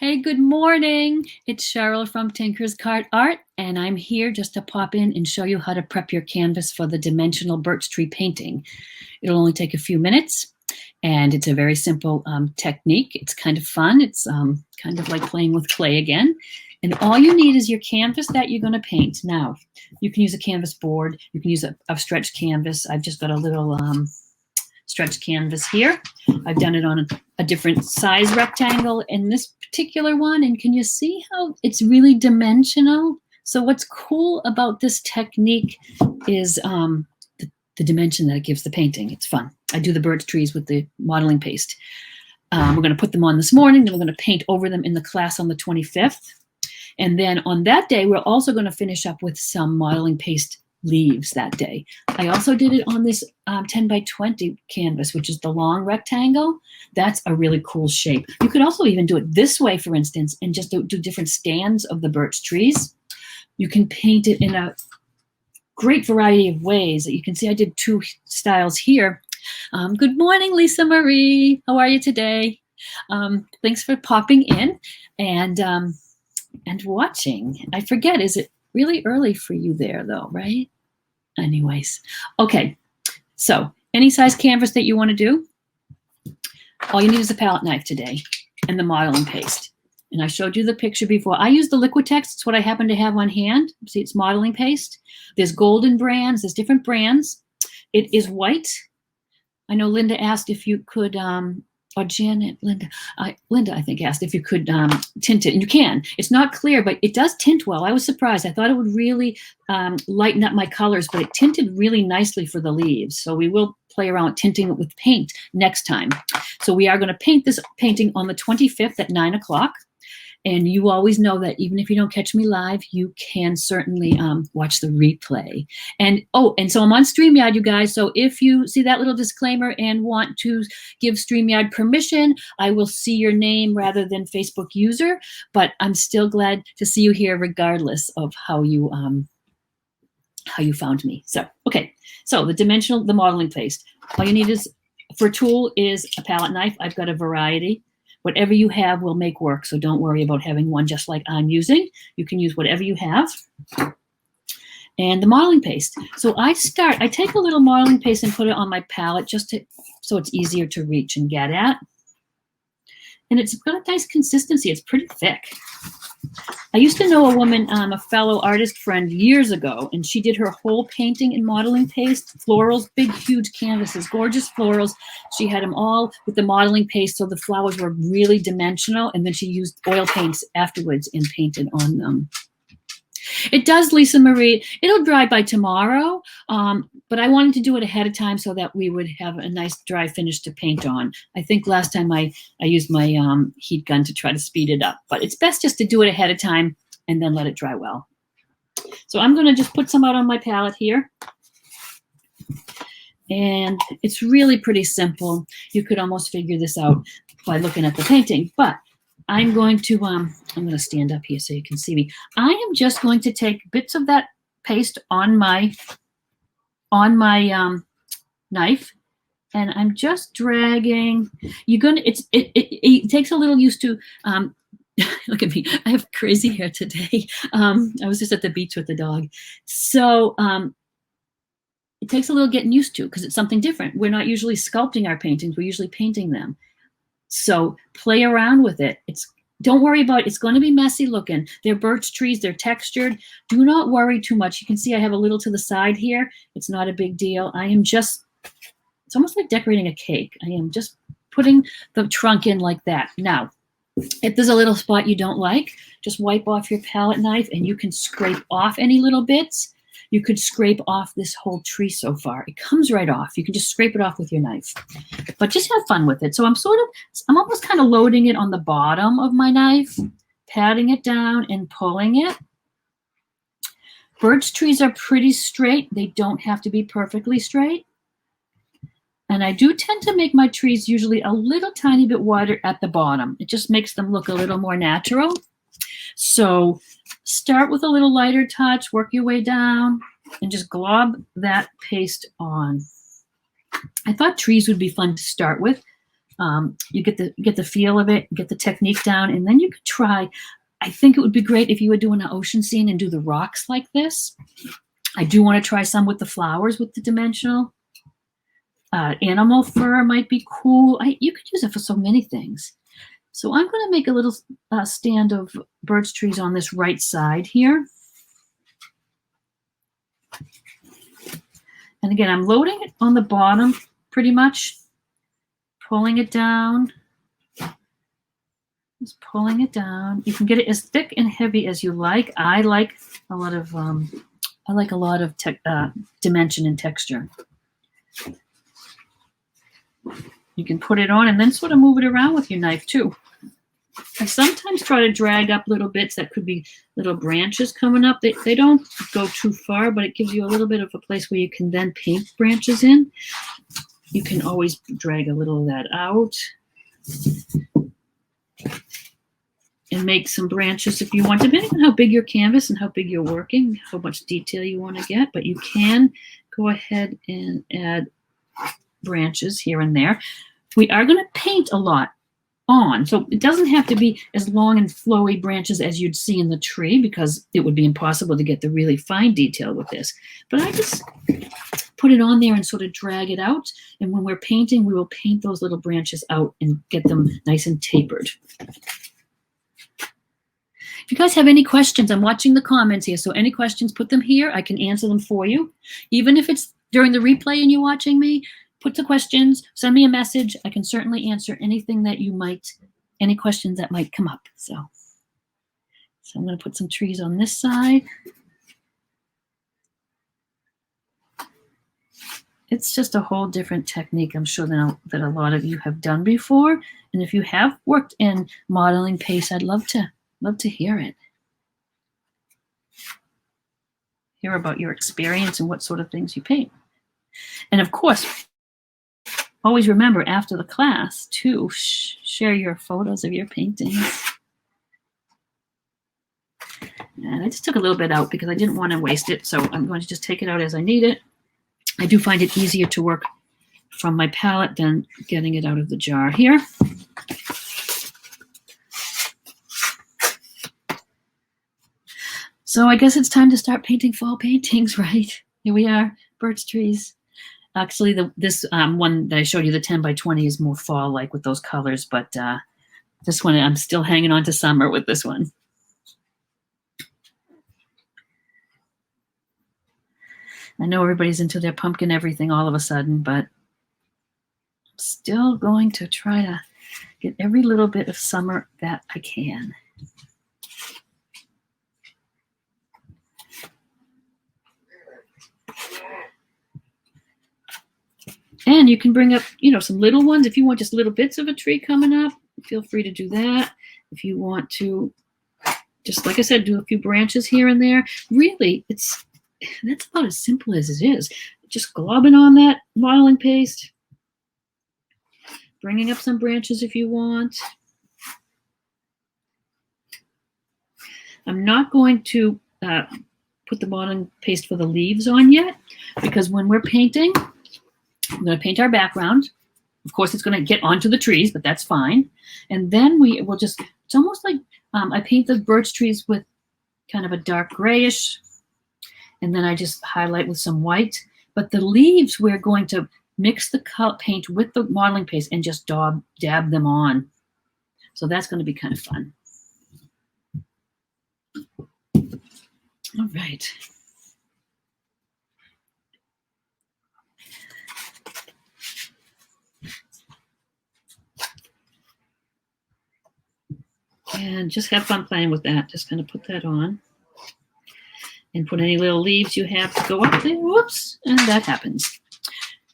Hey, good morning. It's Cheryl from Tinker's Cart Art, and I'm here just to pop in and show you how to prep your canvas for the dimensional birch tree painting. It'll only take a few minutes, and it's a very simple technique. It's kind of fun. It's kind of like playing with clay again. And all you need is your canvas that you're going to paint. Now, you can use a canvas board. You can use a stretched canvas. I've just got a little stretched canvas here. I've done it on a different size rectangle in this particular one. And can you see how it's really dimensional? So what's cool about this technique is the dimension that it gives the painting. It's fun. I do the birch trees with the modeling paste. We're going to put them on this morning. Then we're going to paint over them in the class on the 25th. And then on that day, we're also going to finish up with some modeling paste leaves that day. I also did it on this 10 by 20 canvas, which is the long rectangle. That's a really cool shape. You could also even do it this way, for instance, and just do different stands of the birch trees. You can paint it in a great variety of ways. You can see I did two styles here. Good morning, Lisa Marie. How are you today? Thanks for popping in and watching. I forget, is it really early for you there though, right? Anyways, okay, so any size canvas that you want to do, all you need is a palette knife today and the modeling paste. And I showed you the picture before. I use the Liquitex. It's what I happen to have on hand. See, it's modeling paste. There's golden brands. There's different brands. It is white. I know Linda asked if you could, or Janet, Linda, I think asked if you could tint it, and you can. It's not clear, but it does tint well. I was surprised. I thought it would really lighten up my colors, but it tinted really nicely for the leaves. So we will play around tinting it with paint next time. So we are going to paint this painting on the 25th at 9 o'clock. And you always know that even if you don't catch me live, you can certainly watch the replay. And and so I'm on StreamYard, you guys. So if you see that little disclaimer and want to give StreamYard permission, I will see your name rather than Facebook user. But I'm still glad to see you here, regardless of how you found me. So okay, so the modeling paste. All you need is for a tool is a palette knife. I've got a variety. Whatever you have will make work, so don't worry about having one just like I'm using. You can use whatever you have. And the modeling paste. So I take a little modeling paste and put it on my palette so it's easier to reach and get at. And it's got a nice consistency. It's pretty thick. I used to know a woman, a fellow artist friend years ago, and she did her whole painting in modeling paste, florals, big, huge canvases, gorgeous florals. She had them all with the modeling paste, so the flowers were really dimensional, and then she used oil paints afterwards and painted on them. It does, Lisa Marie. It'll dry by tomorrow, but I wanted to do it ahead of time so that we would have a nice dry finish to paint on. I think last time I used my heat gun to try to speed it up, but it's best just to do it ahead of time and then let it dry well. So I'm going to just put some out on my palette here. And it's really pretty simple. You could almost figure this out by looking at the painting, but I'm going to stand up here so you can see me. I am just going to take bits of that paste on my knife, and I'm just dragging. It takes a little used to. Look at me. I have crazy hair today. I was just at the beach with the dog, so it takes a little getting used to because it's something different. We're not usually sculpting our paintings. We're usually painting them. So play around with it. Don't worry about it. It's going to be messy looking. They're birch trees. They're textured. Do not worry too much. You can see I have a little to the side here. It's not a big deal. It's almost like decorating a cake. I am just putting the trunk in like that. Now, if there's a little spot you don't like, just wipe off your palette knife and you can scrape off any little bits. You could scrape off this whole tree so far. It comes right off. You can just scrape it off with your knife. But just have fun with it. So I'm almost kind of loading it on the bottom of my knife, patting it down and pulling it. Birch trees are pretty straight. They don't have to be perfectly straight. And I do tend to make my trees usually a little tiny bit wider at the bottom. It just makes them look a little more natural. So start with a little lighter touch, work your way down, and just glob that paste on. I thought trees would be fun to start with, You get the feel of it, get the technique down, and then you could try. I think it would be great if you were doing an ocean scene and do the rocks like this. I do want to try some with the flowers with the dimensional. Animal fur might be cool. You could use it for so many things. So I'm going to make a little stand of birch trees on this right side here. And again, I'm loading it on the bottom pretty much, pulling it down. Just pulling it down. You can get it as thick and heavy as you like. I like a lot of dimension and texture. You can put it on and then sort of move it around with your knife too. I sometimes try to drag up little bits that could be little branches coming up. They don't go too far, but it gives you a little bit of a place where you can then paint branches in. You can always drag a little of that out and make some branches if you want, depending on how big your canvas and how big you're working, how much detail you want to get. But you can go ahead and add branches here and there. We are going to paint a lot on, so it doesn't have to be as long and flowy branches as you'd see in the tree, because it would be impossible to get the really fine detail with this. But I just put it on there and sort of drag it out, and when we're painting, we will paint those little branches out and get them nice and tapered. If you guys have any questions, I'm watching the comments here, so any questions, put them here. I can answer them for you. Even if it's during the replay and you're watching me, put the questions, send me a message. I can certainly answer anything that any questions that might come up. So I'm going to put some trees on this side. It's just a whole different technique, I'm sure, that a lot of you have done before. And if you have worked in modeling paste, I'd love to hear it. Hear about your experience and what sort of things you paint. And of course, always remember after the class to share your photos of your paintings. And I just took a little bit out because I didn't want to waste it, so I'm going to just take it out as I need it. I do find it easier to work from my palette than getting it out of the jar here. So I guess it's time to start painting fall paintings, right? Here we are, birch trees. Actually, this one that I showed you, the 10 by 20, is more fall-like with those colors, but this one, I'm still hanging on to summer with this one. I know everybody's into their pumpkin everything all of a sudden, but I'm still going to try to get every little bit of summer that I can. And you can bring up, some little ones. If you want just little bits of a tree coming up, feel free to do that. If you want to, just like I said, do a few branches here and there. Really, that's about as simple as it is. Just globbing on that modeling paste, bringing up some branches if you want. I'm not going to put the modeling paste for the leaves on yet, because when we're painting, I'm going to paint our background. Of course, it's going to get onto the trees, but that's fine. And then we will just, it's almost like I paint the birch trees with kind of a dark grayish, and then I just highlight with some white. But the leaves, we're going to mix the paint with the modeling paste and just dab them on. So that's going to be kind of fun. All right. And just have fun playing with that. Just kind of put that on. And put any little leaves you have to go up there. Whoops. And that happens.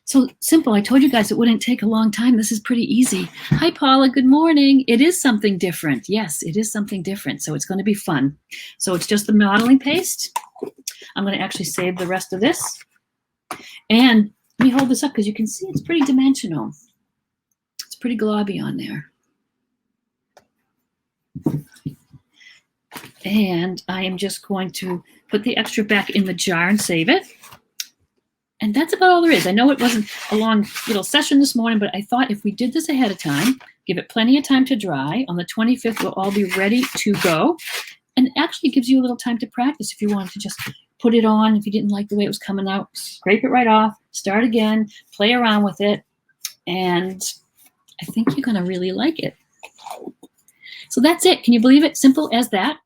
So simple. I told you guys it wouldn't take a long time. This is pretty easy. Hi, Paula. Good morning. It is something different. Yes, it is something different. So it's going to be fun. So it's just the modeling paste. I'm going to actually save the rest of this. And let me hold this up because you can see it's pretty dimensional. It's pretty globby on there. And I am just going to put the extra back in the jar and save it. And that's about all there is. I know it wasn't a long little session this morning, but I thought if we did this ahead of time, give it plenty of time to dry, on the 25th, we'll all be ready to go. And it actually gives you a little time to practice if you wanted to just put it on. If you didn't like the way it was coming out, scrape it right off, start again, play around with it. And I think you're going to really like it. So that's it. Can you believe it? Simple as that.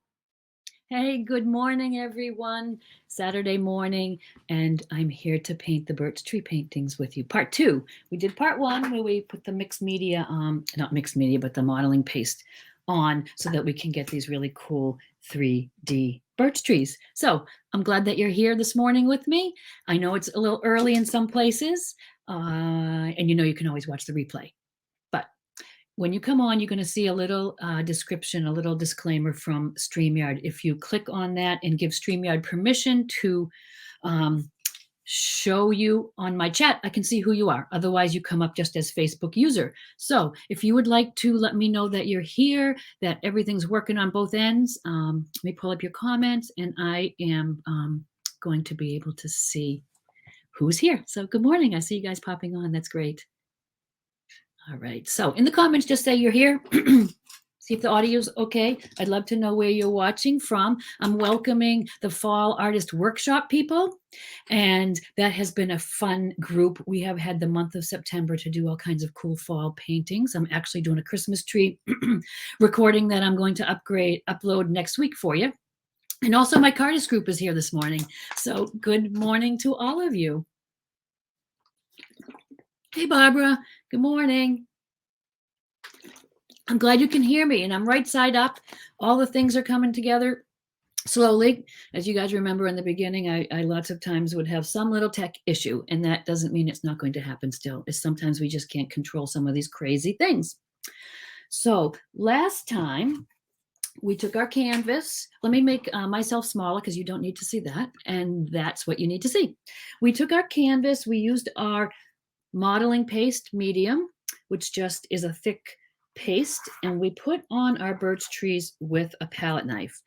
Hey, good morning, everyone. Saturday morning, and I'm here to paint the birch tree paintings with you. Part 2. We did part 1 where we put the mixed media, not mixed media, but the modeling paste on so that we can get these really cool 3D birch trees. So I'm glad that you're here this morning with me. I know it's a little early in some places, and you know you can always watch the replay. But when you come on, you're going to see a little description, a little disclaimer from StreamYard. If you click on that and give StreamYard permission to show you on my chat, I can see who you are. Otherwise, you come up just as Facebook user. So if you would like to let me know that you're here, that everything's working on both ends, let me pull up your comments, and I am going to be able to see who's here. So good morning. I see you guys popping on. That's great. All right, so in the comments, just say you're here. See if the audio's okay. I'd love to know where you're watching from. I'm welcoming the Fall Artist Workshop people, and that has been a fun group. We have had the month of September to do all kinds of cool fall paintings. I'm actually doing a Christmas tree recording that I'm going to upload next week for you. And also my Cardist group is here this morning. So good morning to all of you. Hey, Barbara. Good morning. I'm glad you can hear me, and I'm right side up. All the things are coming together slowly. As you guys remember in the beginning, I lots of times would have some little tech issue, and that doesn't mean it's not going to happen still. It's sometimes we just can't control some of these crazy things. So last time we took our canvas. Let me make myself smaller because you don't need to see that, and that's what you need to see. We took our canvas. We used our modeling paste medium, which just is a thick paste, and we put on our birch trees with a palette knife.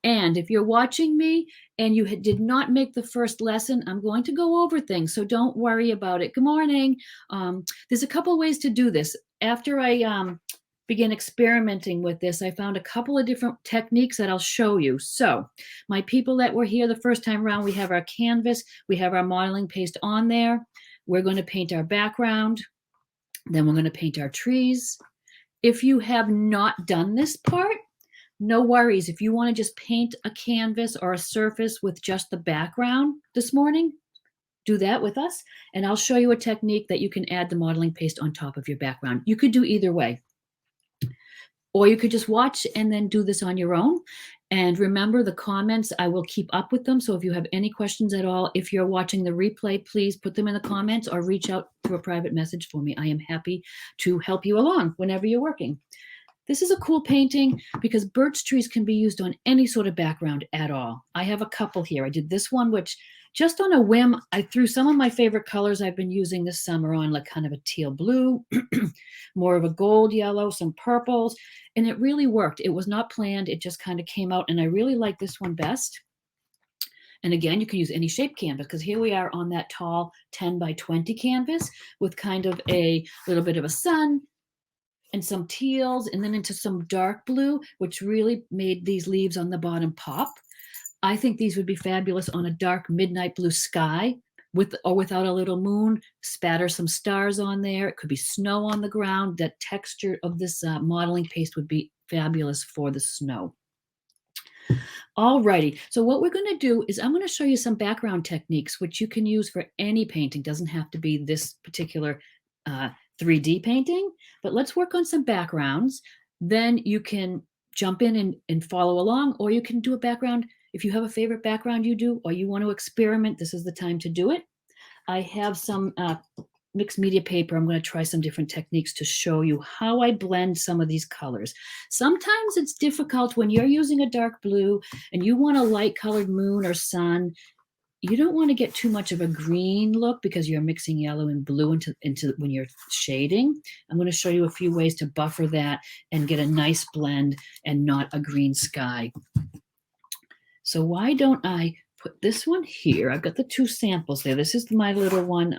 And if you're watching me and you did not make the first lesson, I'm going to go over things, so don't worry about it. Good morning. There's a couple ways to do this. After I began experimenting with this, I found a couple of different techniques that I'll show you. So my people that were here the first time around, we have our canvas, we have our modeling paste on there. We're going to paint our background. Then we're going to paint our trees. If you have not done this part, no worries. If you want to just paint a canvas or a surface with just the background this morning, do that with us. And I'll show you a technique that you can add the modeling paste on top of your background. You could do either way. Or you could just watch and then do this on your own. And remember, the comments, I will keep up with them. So if you have any questions at all, if you're watching the replay, please put them in the comments or reach out through a private message for me. I am happy to help you along whenever you're working. This is a cool painting because birch trees can be used on any sort of background at all. I have a couple here. I did this one, which just on a whim, I threw some of my favorite colors I've been using this summer on, like kind of a teal blue, more of a gold yellow, some purples, and it really worked. It was not planned. It just kind of came out, and I really like this one best. And again, you can use any shape canvas because here we are on that tall 10 by 20 canvas with kind of a little bit of a sun, and some teals, and then into some dark blue, which really made these leaves on the bottom pop. I think these would be fabulous on a dark midnight blue sky with or without a little moon. Spatter some stars on there. It could be snow on the ground. That texture of this modeling paste would be fabulous for the snow. Alrighty, so what we're going to do is I'm going to show you some background techniques which you can use for any painting. Doesn't have to be this particular 3D painting, but let's work on some backgrounds. Then you can jump in and follow along, or you can do a background. If you have a favorite background you do, or you want to experiment, this is the time to do it. I have some mixed media paper. I'm going to try some different techniques to show you how I blend some of these colors. Sometimes it's difficult when you're using a dark blue and you want a light colored moon or sun. You don't want to get too much of a green look because you're mixing yellow and blue into when you're shading. I'm going to show you a few ways to buffer that and get a nice blend and not a green sky. So why don't I put this one here. I've got the 2 samples there. This is my little one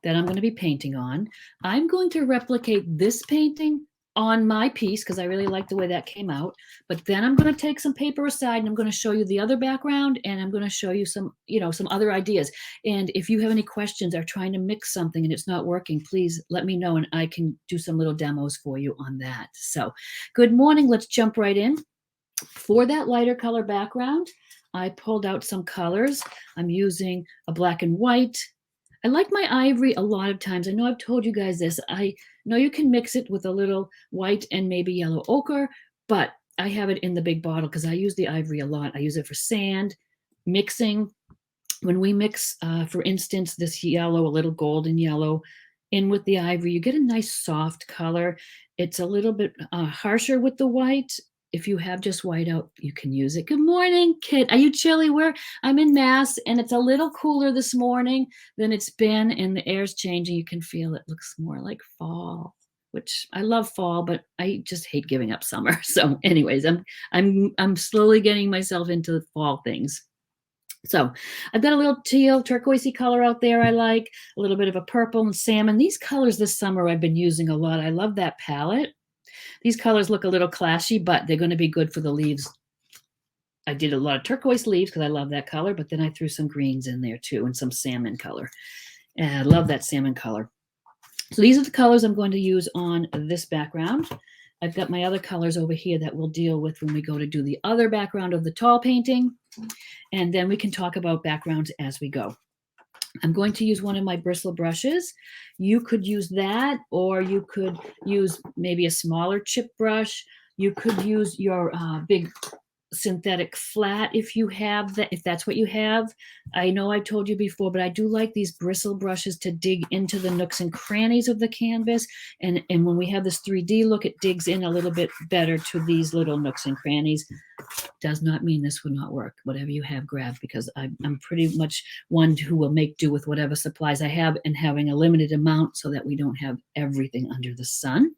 that I'm going to be painting on. I'm going to replicate this painting on my piece because I really like the way that came out. But then I'm going to take some paper aside and I'm going to show you the other background, and I'm going to show you some, some other ideas. And if you have any questions or trying to mix something and it's not working, please let me know and I can do some little demos for you on that. So good morning. Let's jump right in. For that lighter color background, I pulled out some colors. I'm using a black and white. I like my ivory a lot of times. I know I've told you guys this. I know you can mix it with a little white and maybe yellow ochre, but I have it in the big bottle because I use the ivory a lot. I use it for sand, mixing. When we mix, for instance, this yellow, a little golden yellow, in with the ivory, you get a nice soft color. It's a little bit harsher with the white. If you have just white out, you can use it. Good morning, Kit. Are you chilly? I'm in Mass, and it's a little cooler this morning than it's been, and the air's changing. You can feel it looks more like fall, which I love fall, but I just hate giving up summer. So, anyways, I'm slowly getting myself into the fall things. So I've got a little teal turquoisey color out there I like, a little bit of a purple and salmon. These colors this summer I've been using a lot. I love that palette. These colors look a little clashy, but they're going to be good for the leaves. I did a lot of turquoise leaves because I love that color, but then I threw some greens in there too and some salmon color. And I love that salmon color. So these are the colors I'm going to use on this background. I've got my other colors over here that we'll deal with when we go to do the other background of the tall painting. And then we can talk about backgrounds as we go. I'm going to use one of my bristle brushes. You could use that, or you could use maybe a smaller chip brush. You could use your big synthetic flat if you have that, if that's what you have. I know I told you before, but I do like these bristle brushes to dig into the nooks and crannies of the canvas. And when we have this 3D look, it digs in a little bit better to these little nooks and crannies. Does not mean this will not work. Whatever you have, grab, because I'm pretty much one who will make do with whatever supplies I have and having a limited amount so that we don't have everything under the sun.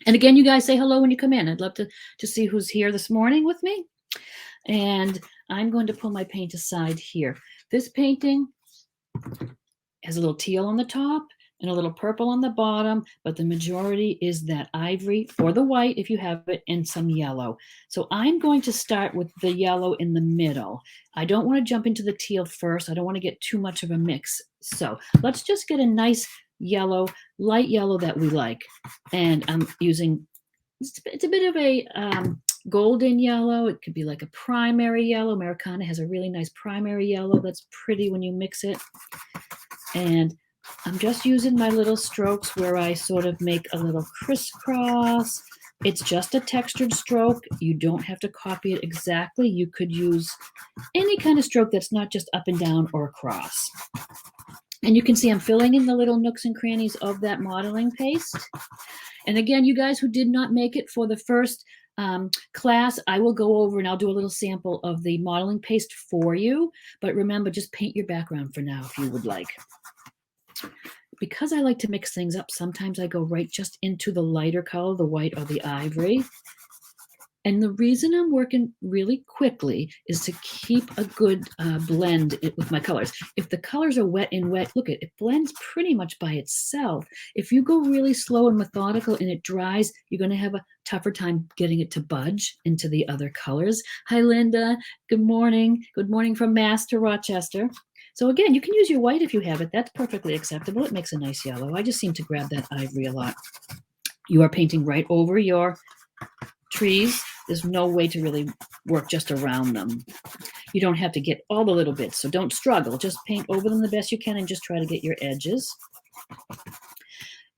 And again, you guys say hello when you come in. I'd love to see who's here this morning with me. And I'm going to pull my paint aside here. This painting has a little teal on the top and a little purple on the bottom, but the majority is that ivory or the white if you have it, and some yellow. So I'm going to start with the yellow in the middle. I don't want to jump into the teal first. I don't want to get too much of a mix. So let's just get a nice yellow, light yellow that we like. And I'm using, it's a bit of a golden yellow. It could be like a primary yellow. Americana has a really nice primary yellow that's pretty when you mix it. And I'm just using my little strokes where I sort of make a little crisscross. It's just a textured stroke. You don't have to copy it exactly. You could use any kind of stroke that's not just up and down or across. And you can see I'm filling in the little nooks and crannies of that modeling paste. And again, you guys who did not make it for the first class, I will go over and I'll do a little sample of the modeling paste for you. But remember, just paint your background for now if you would like. Because I like to mix things up, sometimes I go right just into the lighter color, the white or the ivory. And the reason I'm working really quickly is to keep a good blend with my colors. If the colors are wet and wet, look, it blends pretty much by itself. If you go really slow and methodical and it dries, you're going to have a tougher time getting it to budge into the other colors. Hi, Linda. Good morning. Good morning from Mass to Rochester. So again, you can use your white if you have it. That's perfectly acceptable. It makes a nice yellow. I just seem to grab that ivory a lot. You are painting right over your trees. There's no way to really work just around them. You don't have to get all the little bits, so don't struggle. Just paint over them the best you can and just try to get your edges.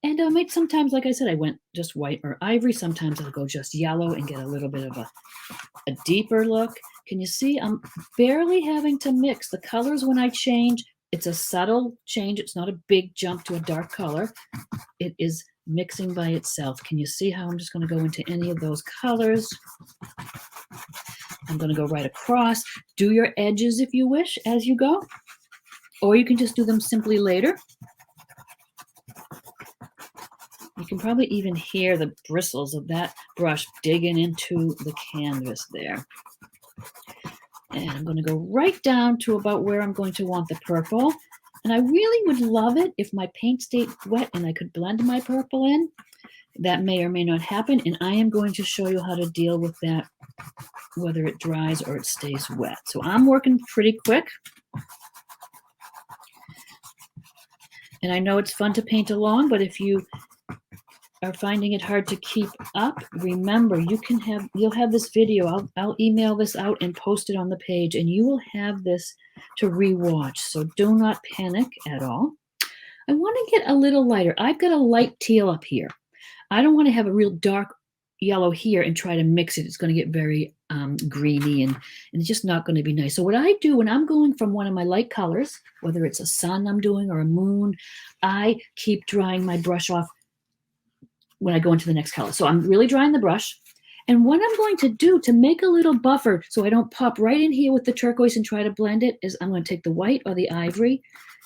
And sometimes, like I said, I went just white or ivory. Sometimes I'll go just yellow and get a little bit of a deeper look. Can you see? I'm barely having to mix the colors when I change. It's a subtle change. It's not a big jump to a dark color. It is mixing by itself. Can you see how I'm just going to go into any of those colors? I'm going to go right across. Do your edges if you wish as you go, or you can just do them simply later. You can probably even hear the bristles of that brush digging into the canvas there. And I'm going to go right down to about where I'm going to want the purple. And I really would love it if my paint stayed wet and I could blend my purple in. That may or may not happen, and I am going to show you how to deal with that, whether it dries or it stays wet. So I'm working pretty quick. And I know it's fun to paint along, but if you are finding it hard to keep up, remember you'll have this video. I'll email this out and post it on the page, and you will have this to rewatch. So do not panic at all. I want to get a little lighter. I've got a light teal up here. I don't want to have a real dark yellow here and try to mix it. It's going to get very greeny and it's just not going to be nice. So what I do when I'm going from one of my light colors, whether it's a sun I'm doing or a moon, I keep drying my brush off when I go into the next color. So I'm really drying the brush. And what I'm going to do to make a little buffer so I don't pop right in here with the turquoise and try to blend it is I'm going to take the white or the ivory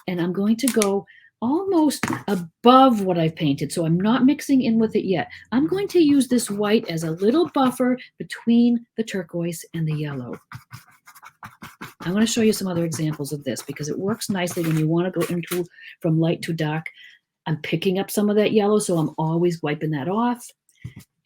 and I'm going to go almost above what I've painted. So I'm not mixing in with it yet. I'm going to use this white as a little buffer between the turquoise and the yellow. I'm going to show you some other examples of this because it works nicely when you want to go into from light to dark. I'm picking up some of that yellow, so I'm always wiping that off.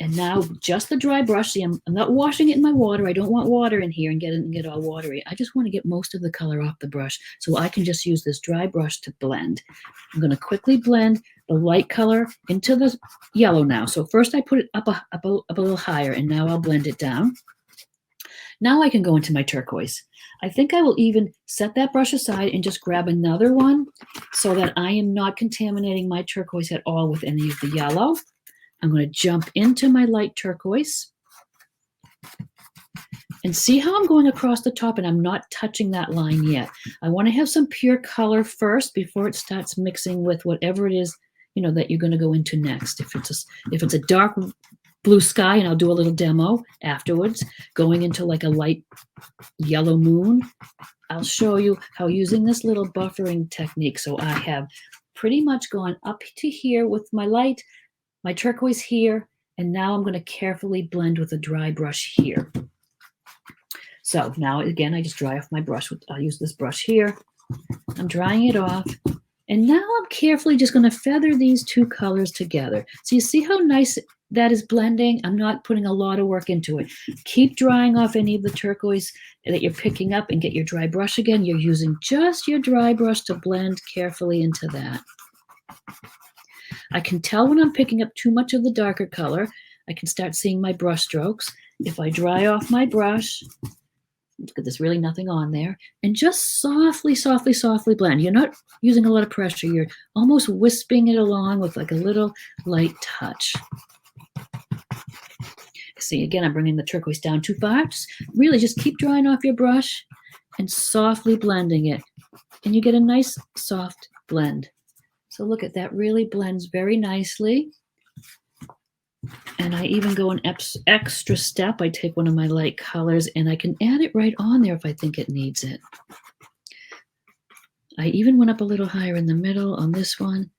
And now just the dry brush. See, I'm not washing it in my water. I don't want water in here and get all watery. I just want to get most of the color off the brush so I can just use this dry brush to blend. I'm going to quickly blend the light color into the yellow now. So first I put it up a little higher, and now I'll blend it down. Now I can go into my turquoise. I think I will even set that brush aside and just grab another one so that I am not contaminating my turquoise at all with any of the yellow. I'm going to jump into my light turquoise and see how I'm going across the top, and I'm not touching that line yet. I want to have some pure color first before it starts mixing with whatever it is, that you're going to go into next. If it's a dark blue sky, and I'll do a little demo afterwards, going into like a light yellow moon, I'll show you how using this little buffering technique. So I have pretty much gone up to here with my light, my turquoise here, and now I'm going to carefully blend with a dry brush here. So now again, I just dry off my brush. I'll use this brush here. I'm drying it off. And now I'm carefully just going to feather these two colors together. So you see how nice that is blending? I'm not putting a lot of work into it. Keep drying off any of the turquoise that you're picking up and get your dry brush again. You're using just your dry brush to blend carefully into that. I can tell when I'm picking up too much of the darker color. I can start seeing my brush strokes. If I dry off my brush, look at this, really nothing on there, and just softly, softly, softly blend. You're not using a lot of pressure. You're almost wisping it along with like a little light touch. See, again, I'm bringing the turquoise down too far. Just keep drying off your brush and softly blending it, and you get a nice soft blend. So look at that, really blends very nicely. And I even go an extra step. I take one of my light colors and I can add it right on there if I think it needs it. I even went up a little higher in the middle on this one.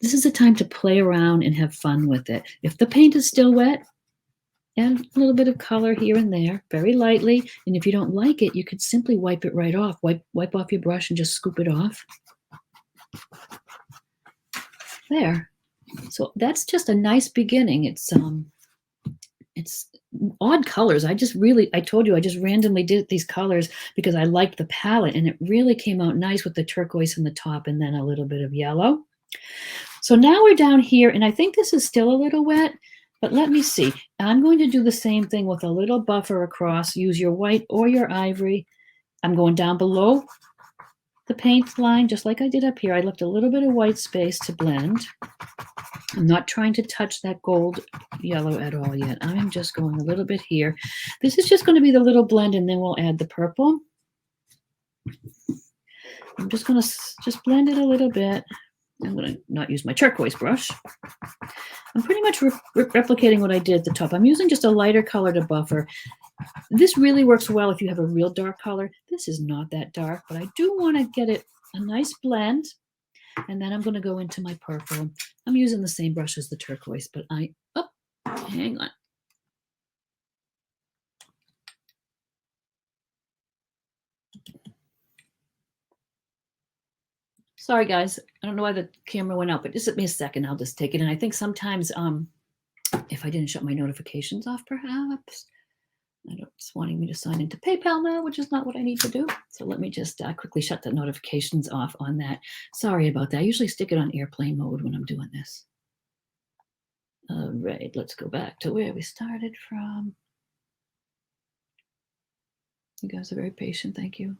This is a time to play around and have fun with it. If the paint is still wet, add a little bit of color here and there, very lightly. And if you don't like it, you could simply wipe it right off. Wipe off your brush and just scoop it off. There. So that's just a nice beginning. It's odd colors. I told you I just randomly did these colors because I liked the palette, and it really came out nice with the turquoise in the top and then a little bit of yellow. So now we're down here, and I think this is still a little wet, but let me see. I'm going to do the same thing with a little buffer across. Use your white or your ivory. I'm going down below the paint line, just like I did up here. I left a little bit of white space to blend. I'm not trying to touch that gold yellow at all yet. I'm just going a little bit here. This is just going to be the little blend, and then we'll add the purple. I'm just going to just blend it a little bit. I'm going to not use my turquoise brush. I'm pretty much replicating what I did at the top. I'm using just a lighter color to buffer. This really works well if you have a real dark color. This is not that dark, but I do want to get it a nice blend. And then I'm going to go into my purple. I'm using the same brush as the turquoise, but hang on. Sorry, guys. I don't know why the camera went out, but just give me a second. I'll just take it. And I think sometimes if I didn't shut my notifications off, perhaps. I don't, it's wanting me to sign into PayPal now, which is not what I need to do. So let me just quickly shut the notifications off on that. Sorry about that. I usually stick it on airplane mode when I'm doing this. All right, let's go back to where we started from. You guys are very patient. Thank you.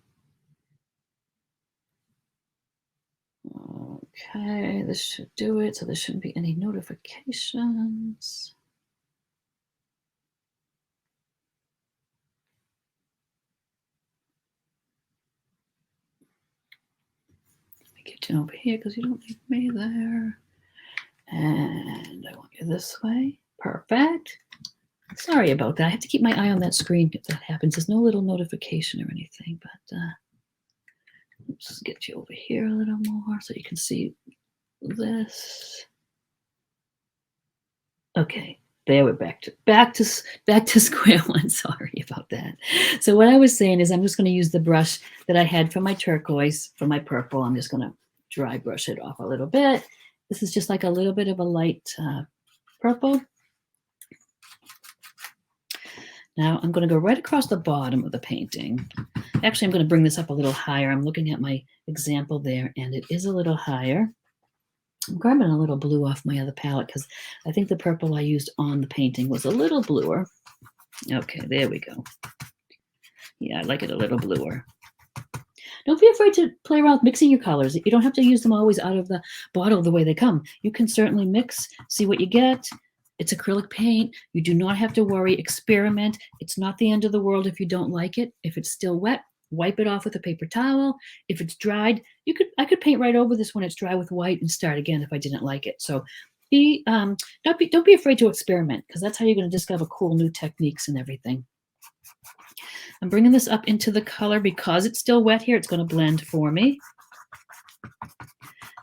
Okay, this should do it. So there shouldn't be any notifications. Let me get you over here because you don't need me there. And I want you this way. Perfect. Sorry about that. I have to keep my eye on that screen if that happens. There's no little notification or anything, but let's get you over here a little more so you can see this. Okay, there we're back to square one. Sorry about that. So what I was saying is I'm just going to use the brush that I had for my turquoise, for my purple. I'm just going to dry brush it off a little bit. This is just like a little bit of a light purple. Now I'm going to go right across the bottom of the painting. Actually, I'm going to bring this up a little higher. I'm looking at my example there, and it is a little higher. I'm grabbing a little blue off my other palette because I think the purple I used on the painting was a little bluer. Okay, there we go. Yeah, I like it a little bluer. Don't be afraid to play around with mixing your colors. You don't have to use them always out of the bottle the way they come. You can certainly mix, see what you get. It's acrylic paint. You do not have to worry. Experiment. It's not the end of the world if you don't like it. If it's still wet, wipe it off with a paper towel. If it's dried, I could paint right over this when it's dry with white and start again if I didn't like it. So don't be afraid to experiment because that's how you're going to discover cool new techniques and everything. I'm bringing this up into the color because it's still wet here. It's going to blend for me.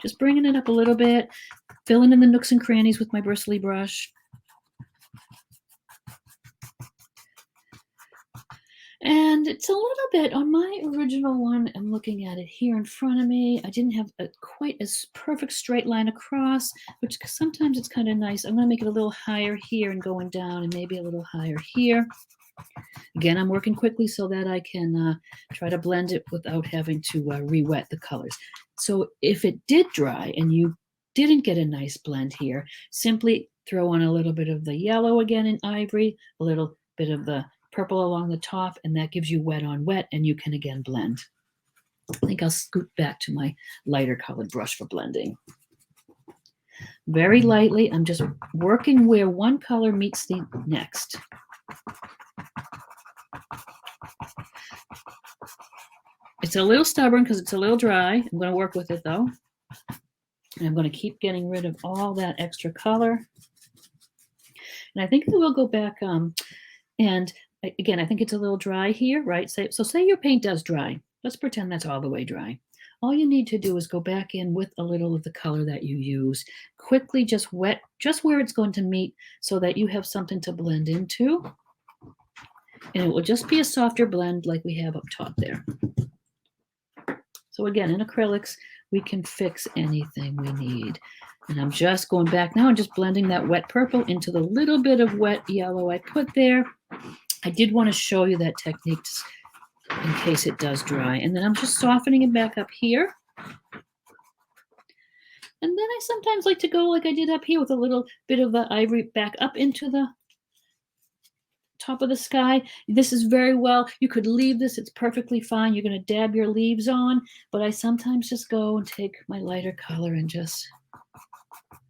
Just bringing it up a little bit, filling in the nooks and crannies with my bristly brush. And it's a little bit on my original one. I'm looking at it here in front of me. I didn't have quite as perfect straight line across, which sometimes it's kind of nice. I'm going to make it a little higher here and going down and maybe a little higher here. Again, I'm working quickly so that I can try to blend it without having to re-wet the colors. So if it did dry and you didn't get a nice blend here, simply throw on a little bit of the yellow again in ivory, a little bit of the purple along the top, and that gives you wet on wet, and you can again blend. I think I'll scoot back to my lighter colored brush for blending. Very lightly, I'm just working where one color meets the next. It's a little stubborn because it's a little dry. I'm going to work with it though. And I'm going to keep getting rid of all that extra color. And I think that we'll go back and again, I think it's a little dry here, right? So say your paint does dry. Let's pretend that's all the way dry. All you need to do is go back in with a little of the color that you use. Quickly just wet just where it's going to meet so that you have something to blend into. And it will just be a softer blend like we have up top there. So again, in acrylics, we can fix anything we need. And I'm just going back now and just blending that wet purple into the little bit of wet yellow I put there. I did want to show you that technique in case it does dry. And then I'm just softening it back up here. And then I sometimes like to go like I did up here with a little bit of the ivory back up into the top of the sky. This is very well. You could leave this. It's perfectly fine. You're going to dab your leaves on. But I sometimes just go and take my lighter color and just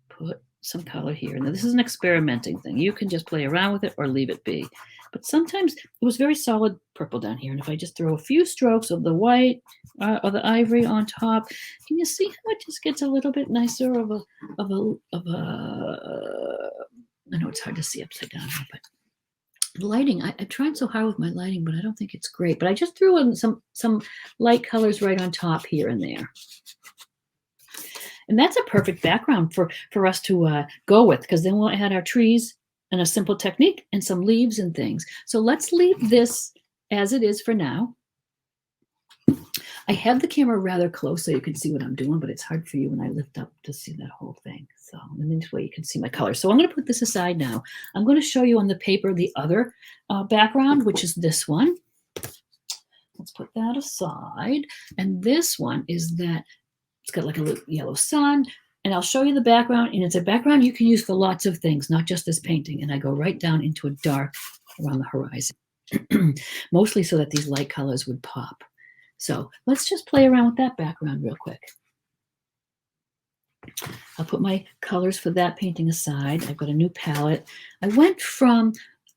put some color here. And this is an experimenting thing. You can just play around with it or leave it be. But sometimes it was very solid purple down here. And if I just throw a few strokes of the white or the ivory on top, can you see how it just gets a little bit nicer of a I know it's hard to see upside down here, but lighting, I tried so hard with my lighting, but I don't think it's great. But I just threw in some light colors right on top here and there. And that's a perfect background for us to go with, because then we'll add our trees and a simple technique and some leaves and things. So let's leave this as it is for now. I have the camera rather close so you can see what I'm doing, but it's hard for you when I lift up to see that whole thing. So in this way you can see my color. So I'm going to put this aside now. I'm going to show you on the paper the other background, which is this one. Let's put that aside. And this one is that it's got like a little yellow sun. And I'll show you the background. And it's a background you can use for lots of things, not just this painting. And I go right down into a dark around the horizon, mostly so that these light colors would pop. So let's just play around with that background real quick. I'll put my colors for that painting aside. I've got a new palette. I went from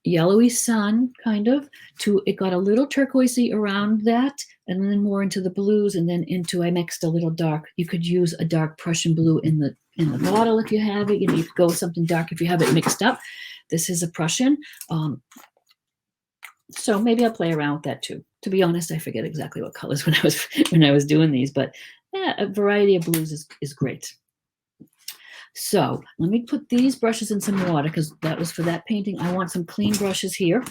yellowy sun, kind of, to it got a little turquoisey around that, and then more into the blues, and then into, I mixed a little dark. You could use a dark Prussian blue in the bottle if you have it. You know, you could go with something dark if you have it mixed up. This is a Prussian. So maybe I'll play around with that too. To be honest, I forget exactly what colors when I was doing these, but yeah, a variety of blues is great. So let me put these brushes in some water because that was for that painting. I want some clean brushes here.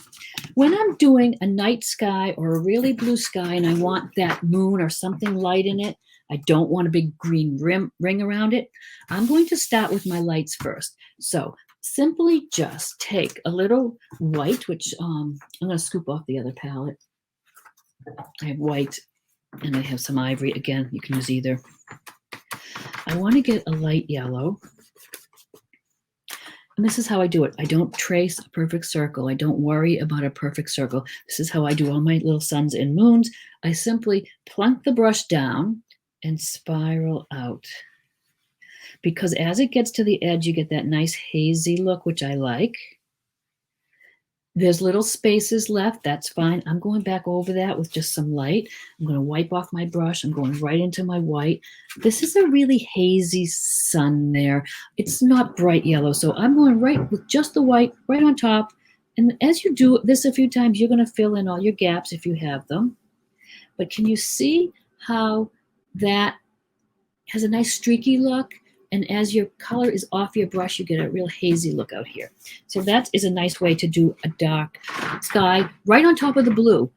When I'm doing a night sky or a really blue sky and I want that moon or something light in it, I don't want a big green ring around it. I'm going to start with my lights first. So simply just take a little white, which I'm going to scoop off the other palette. I have white and I have some ivory. Again, you can use either. I want to get a light yellow. And this is how I do it. I don't trace a perfect circle. I don't worry about a perfect circle. This is how I do all my little suns and moons. I simply plunk the brush down and spiral out. Because as it gets to the edge, you get that nice hazy look, which I like. There's little spaces left. That's fine. I'm going back over that with just some light. I'm going to wipe off my brush. I'm going right into my white. This is a really hazy sun there. It's not bright yellow. So I'm going right with just the white right on top. And as you do this a few times, you're going to fill in all your gaps if you have them. But can you see how that has a nice streaky look? And as your color is off your brush, you get a real hazy look out here. So that is a nice way to do a dark sky right on top of the blue.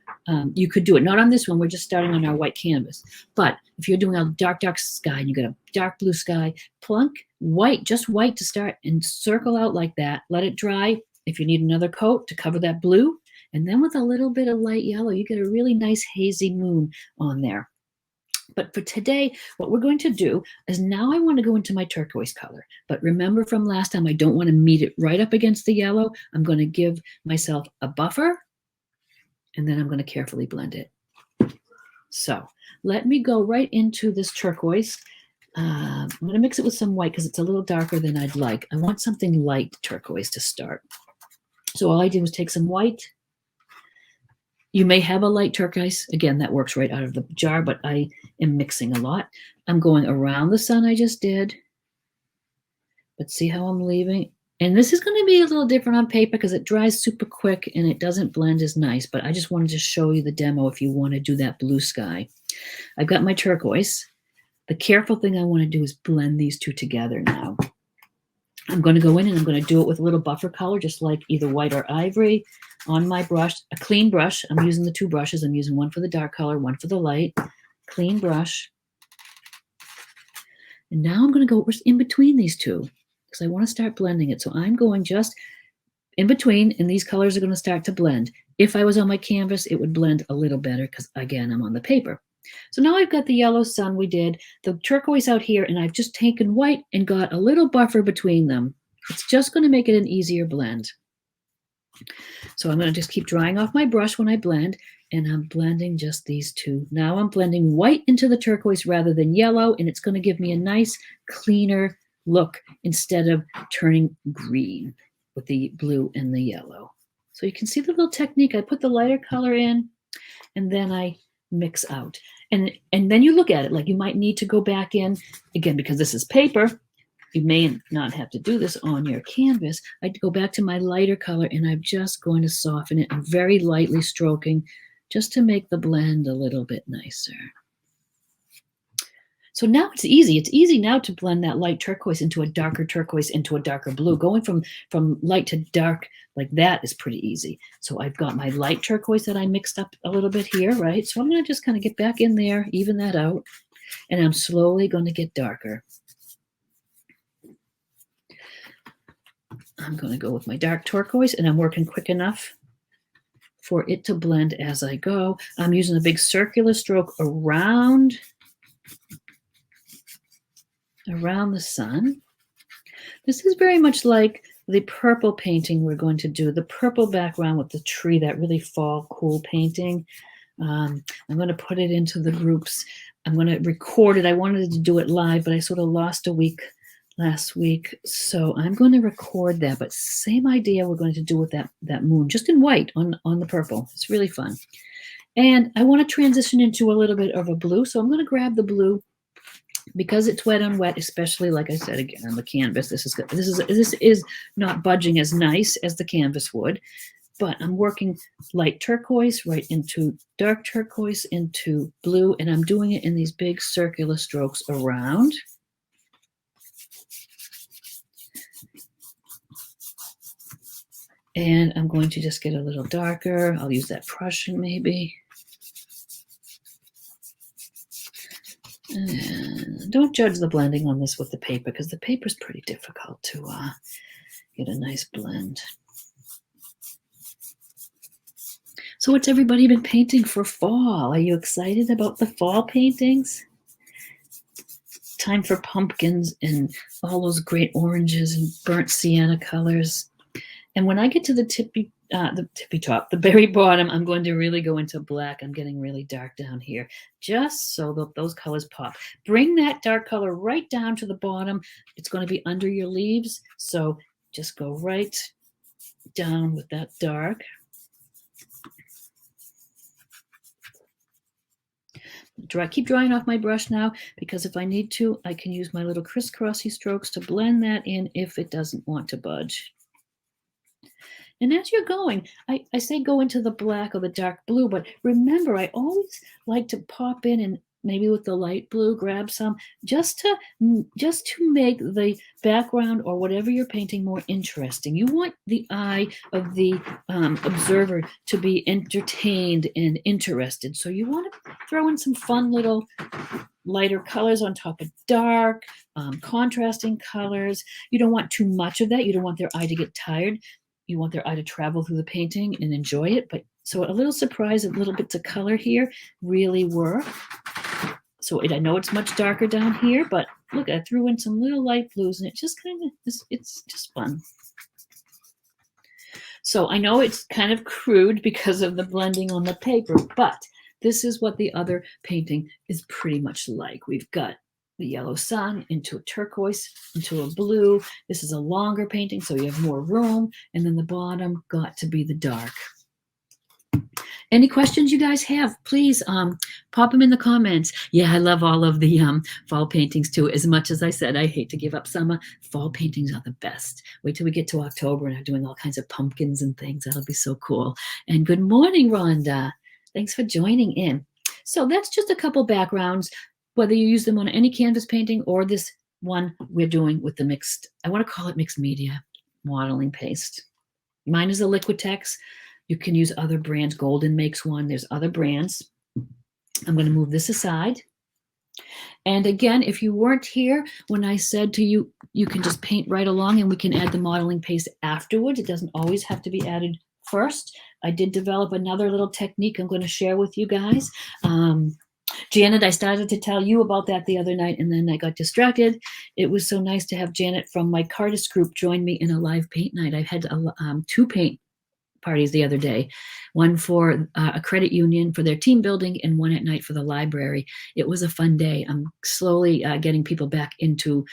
You could do it, not on this one. We're just starting on our white canvas. But if you're doing a dark, dark sky and you got a dark blue sky, plunk white, just white to start and circle out like that. Let it dry. If you need another coat to cover that blue, and then with a little bit of light yellow, you get a really nice hazy moon on there. But for today, what we're going to do is now I want to go into my turquoise color. But remember from last time, I don't want to meet it right up against the yellow. I'm going to give myself a buffer, and then I'm going to carefully blend it. So let me go right into this turquoise. I'm going to mix it with some white because it's a little darker than I'd like. I want something light turquoise to start. So all I did was take some white. You may have a light turquoise. Again, that works right out of the jar, but I am mixing a lot. I'm going around the sun I just did. But see how I'm leaving? And this is going to be a little different on paper because it dries super quick and it doesn't blend as nice. But I just wanted to show you the demo if you want to do that blue sky. I've got my turquoise. The careful thing I want to do is blend these two together now. I'm going to go in and I'm going to do it with a little buffer color, just like either white or ivory on my brush, a clean brush. I'm using the two brushes. I'm using one for the dark color, one for the light. Clean brush. And now I'm going to go in between these two because I want to start blending it. So I'm going just in between, and these colors are going to start to blend. If I was on my canvas, it would blend a little better because, again, I'm on the paper. So now I've got the yellow sun we did, the turquoise out here, and I've just taken white and got a little buffer between them. It's just going to make it an easier blend. So I'm going to just keep drying off my brush when I blend, and I'm blending just these two. Now I'm blending white into the turquoise rather than yellow, and it's going to give me a nice, cleaner look instead of turning green with the blue and the yellow. So you can see the little technique. I put the lighter color in, and then I mix out. And then you look at it like you might need to go back in again because this is paper. You may not have to do this on your canvas. I'd go back to my lighter color and I'm just going to soften it. I'm very lightly stroking just to make the blend a little bit nicer. So now it's easy. It's easy now to blend that light turquoise into a darker turquoise into a darker blue. Going from light to dark like that is pretty easy. So I've got my light turquoise that I mixed up a little bit here, right? So I'm going to just kind of get back in there, even that out, and I'm slowly going to get darker. I'm going to go with my dark turquoise, and I'm working quick enough for it to blend as I go. I'm using a big circular stroke around the sun. This is very much like the purple painting we're going to do, the purple background with the tree, that really fall cool painting. I'm going to put it into the groups. I'm going to record it. I wanted to do it live, but I sort of lost a week last week. So I'm going to record that, but same idea we're going to do with that moon, just in white on the purple. It's really fun. And I want to transition into a little bit of a blue. So I'm going to grab the blue. Because it's wet on wet, especially like I said again on the canvas, this is not budging as nice as the canvas would, but I'm working light turquoise right into dark turquoise into blue, and I'm doing it in these big circular strokes around. And I'm going to just get a little darker. I'll use that Prussian maybe. And don't judge the blending on this with the paper, because the paper is pretty difficult to get a nice blend. So what's everybody been painting for fall? Are you excited about the fall paintings? Time for pumpkins and all those great oranges and burnt sienna colors. And when I get to the tippy top, the very bottom, I'm going to really go into black. I'm getting really dark down here, just so that those colors pop. Bring that dark color right down to the bottom. It's going to be under your leaves, so just go right down with that dark. Keep drying off my brush now, because if I need to, I can use my little crisscrossy strokes to blend that in if it doesn't want to budge. And as you're going, I say go into the black or the dark blue, but remember, I always like to pop in and maybe with the light blue, grab some, just to make the background or whatever you're painting more interesting. You want the eye of the observer to be entertained and interested. So you want to throw in some fun little lighter colors on top of dark, contrasting colors. You don't want too much of that. You don't want their eye to get tired. You want their eye to travel through the painting and enjoy it. But so a little surprise, a little bits of color here really work. So I know it's much darker down here, but look, I threw in some little light blues, and it just kind of, it's just fun. So I know it's kind of crude because of the blending on the paper, but this is what the other painting is pretty much like. We've got the yellow sun into a turquoise, into a blue. This is a longer painting, so you have more room. And then the bottom got to be the dark. Any questions you guys have, please pop them in the comments. Yeah, I love all of the fall paintings too. As much as I said, I hate to give up summer, fall paintings are the best. Wait till we get to October and I'm doing all kinds of pumpkins and things. That'll be so cool. And good morning, Rhonda. Thanks for joining in. So that's just a couple backgrounds, whether you use them on any canvas painting or this one we're doing with the mixed, I want to call it mixed media modeling paste. Mine is a Liquitex. You can use other brands. Golden makes one. There's other brands. I'm going to move this aside. And again, if you weren't here when I said to you, you can just paint right along and we can add the modeling paste afterwards. It doesn't always have to be added first. I did develop another little technique I'm going to share with you guys. Janet, I started to tell you about that the other night, and then I got distracted. It was so nice to have Janet from my Cardist group join me in a live paint night. I had two paint parties the other day, one for a credit union for their team building and one at night for the library. It was a fun day. I'm slowly getting people back into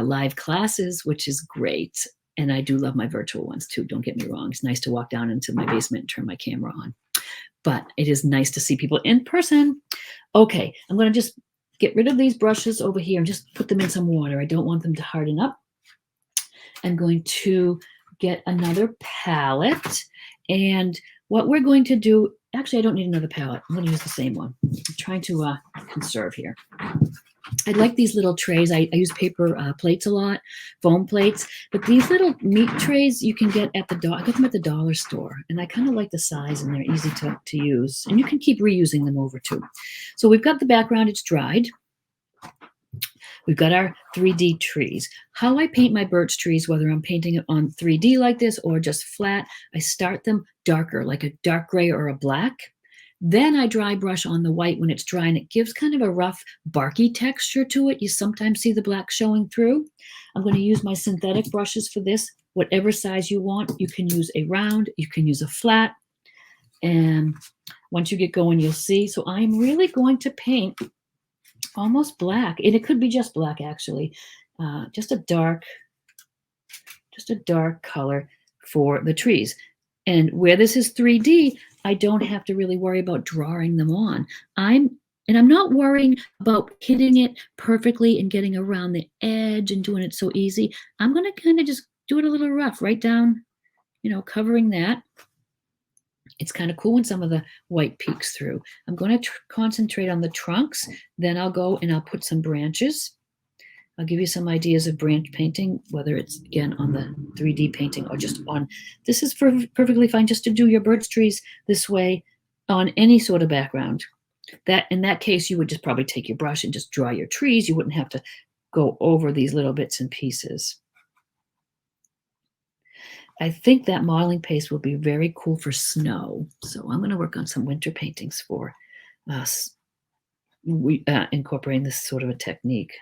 live classes, which is great. And I do love my virtual ones too. Don't get me wrong. It's nice to walk down into my basement and turn my camera on. But it is nice to see people in person. Okay, I'm going to just get rid of these brushes over here and just put them in some water. I don't want them to harden up. I'm going to get another palette. And what we're going to do, Actually, I don't need another palette. I'm going to use the same one. I'm trying to conserve here. I like these little trays. I use paper plates a lot, foam plates. But these little meat trays you can get at I got them at the dollar store. And I kind of like the size, and they're easy to use. And you can keep reusing them over too. So we've got the background. It's dried. We've got our 3D trees. How I paint my birch trees, whether I'm painting it on 3D like this or just flat, I start them darker, like a dark gray or a black. Then I dry brush on the white when it's dry, and it gives kind of a rough, barky texture to it. You sometimes see the black showing through. I'm going to use my synthetic brushes for this. Whatever size you want, you can use a round, you can use a flat. And once you get going, you'll see. So I'm really going to paint almost black, and it could be just black actually, just a dark color for the trees. And where this is 3D, I don't have to really worry about drawing them on. I'm not worrying about hitting it perfectly and getting around the edge and doing it so easy. I'm going to kind of just do it a little rough, right down, covering that. It's kind of cool when some of the white peeks through. I'm going to concentrate on the trunks. Then I'll go and I'll put some branches. I'll give you some ideas of branch painting, whether it's, again, on the 3D painting or just on. This is perfectly fine just to do your birch trees this way on any sort of background. That in that case, you would just probably take your brush and just draw your trees. You wouldn't have to go over these little bits and pieces. I think that modeling paste will be very cool for snow. So I'm going to work on some winter paintings for us, incorporating this sort of a technique.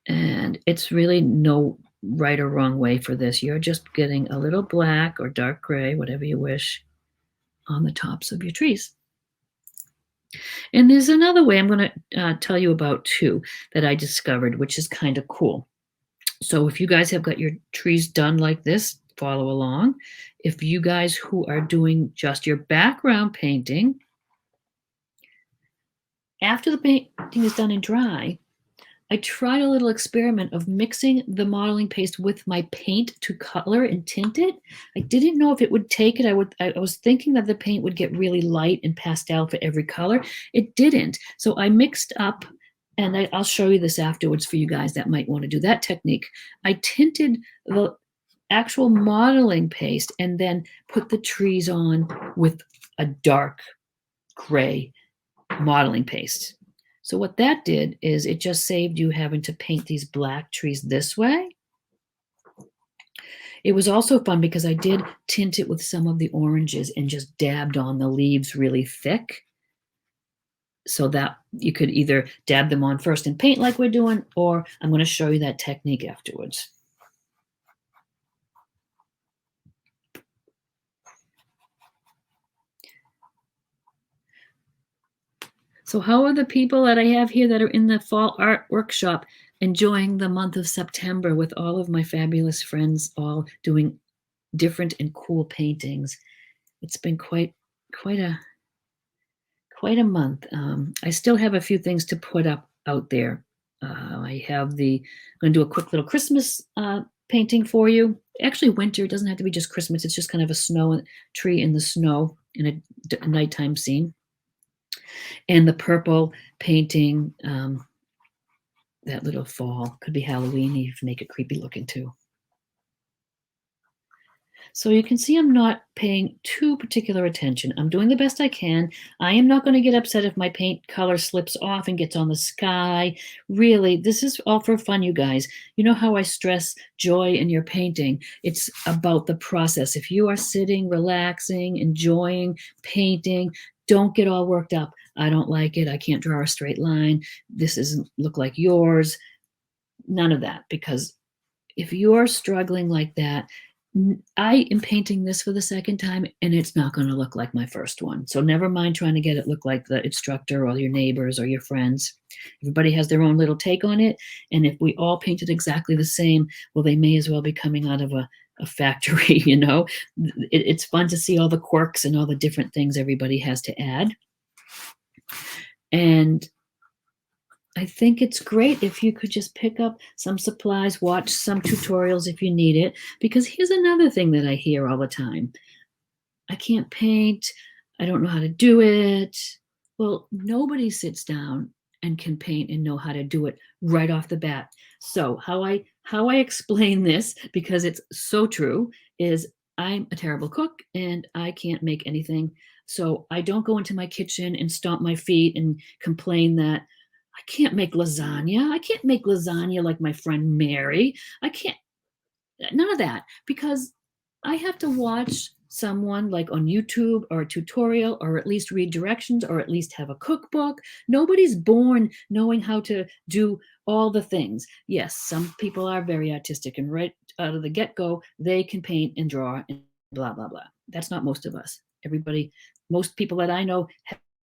And it's really no right or wrong way for this. You're just getting a little black or dark gray, whatever you wish, on the tops of your trees. And there's another way I'm going to tell you about too that I discovered, which is kind of cool. So if you guys have got your trees done like this, follow along. If you guys who are doing just your background painting, after the painting is done and dry, I tried a little experiment of mixing the modeling paste with my paint to color and tint it. I didn't know if it would take it. I was thinking that the paint would get really light and pastel for every color. It didn't. So I mixed up, and I'll show you this afterwards for you guys that might want to do that technique. I tinted the actual modeling paste and then put the trees on with a dark gray modeling paste. So what that did is it just saved you having to paint these black trees this way. It was also fun because I did tint it with some of the oranges and just dabbed on the leaves really thick, so that you could either dab them on first and paint like we're doing, or I'm going to show you that technique afterwards. So how are the people that I have here that are in the fall art workshop enjoying the month of September with all of my fabulous friends all doing different and cool paintings? It's been quite a month. I still have a few things to put up out there. I'm going to do a quick little Christmas painting for you. Actually, winter. It doesn't have to be just Christmas. It's just kind of a snow tree in the snow in a nighttime scene. And the purple painting, that little fall, could be Halloween. You can make it creepy looking too. So you can see I'm not paying too particular attention. I'm doing the best I can. I am not going to get upset if my paint color slips off and gets on the sky. Really, this is all for fun, you guys. You know how I stress joy in your painting. It's about the process. If you are sitting, relaxing, enjoying painting, don't get all worked up. I don't like it. I can't draw a straight line. This doesn't look like yours. None of that, because if you're struggling like that, I am painting this for the second time, and it's not going to look like my first one. So never mind trying to get it look like the instructor or your neighbors or your friends. Everybody has their own little take on it. And if we all painted exactly the same, well, they may as well be coming out of a factory, you know. It's fun to see all the quirks and all the different things everybody has to add. And I think it's great if you could just pick up some supplies, watch some tutorials if you need it, because here's another thing that I hear all the time. I can't paint. I don't know how to do it. Well, nobody sits down and can paint and know how to do it right off the bat. So how I explain this, because it's so true, is I'm a terrible cook and I can't make anything. So I don't go into my kitchen and stomp my feet and complain that I can't make lasagna. I can't make lasagna like my friend Mary. I can't, none of that, because I have to watch someone like on YouTube or a tutorial, or at least read directions, or at least have a cookbook. Nobody's born knowing how to do all the things. Yes, some people are very artistic and right out of the get-go, they can paint and draw and blah, blah, blah. That's not most of us. Most people that I know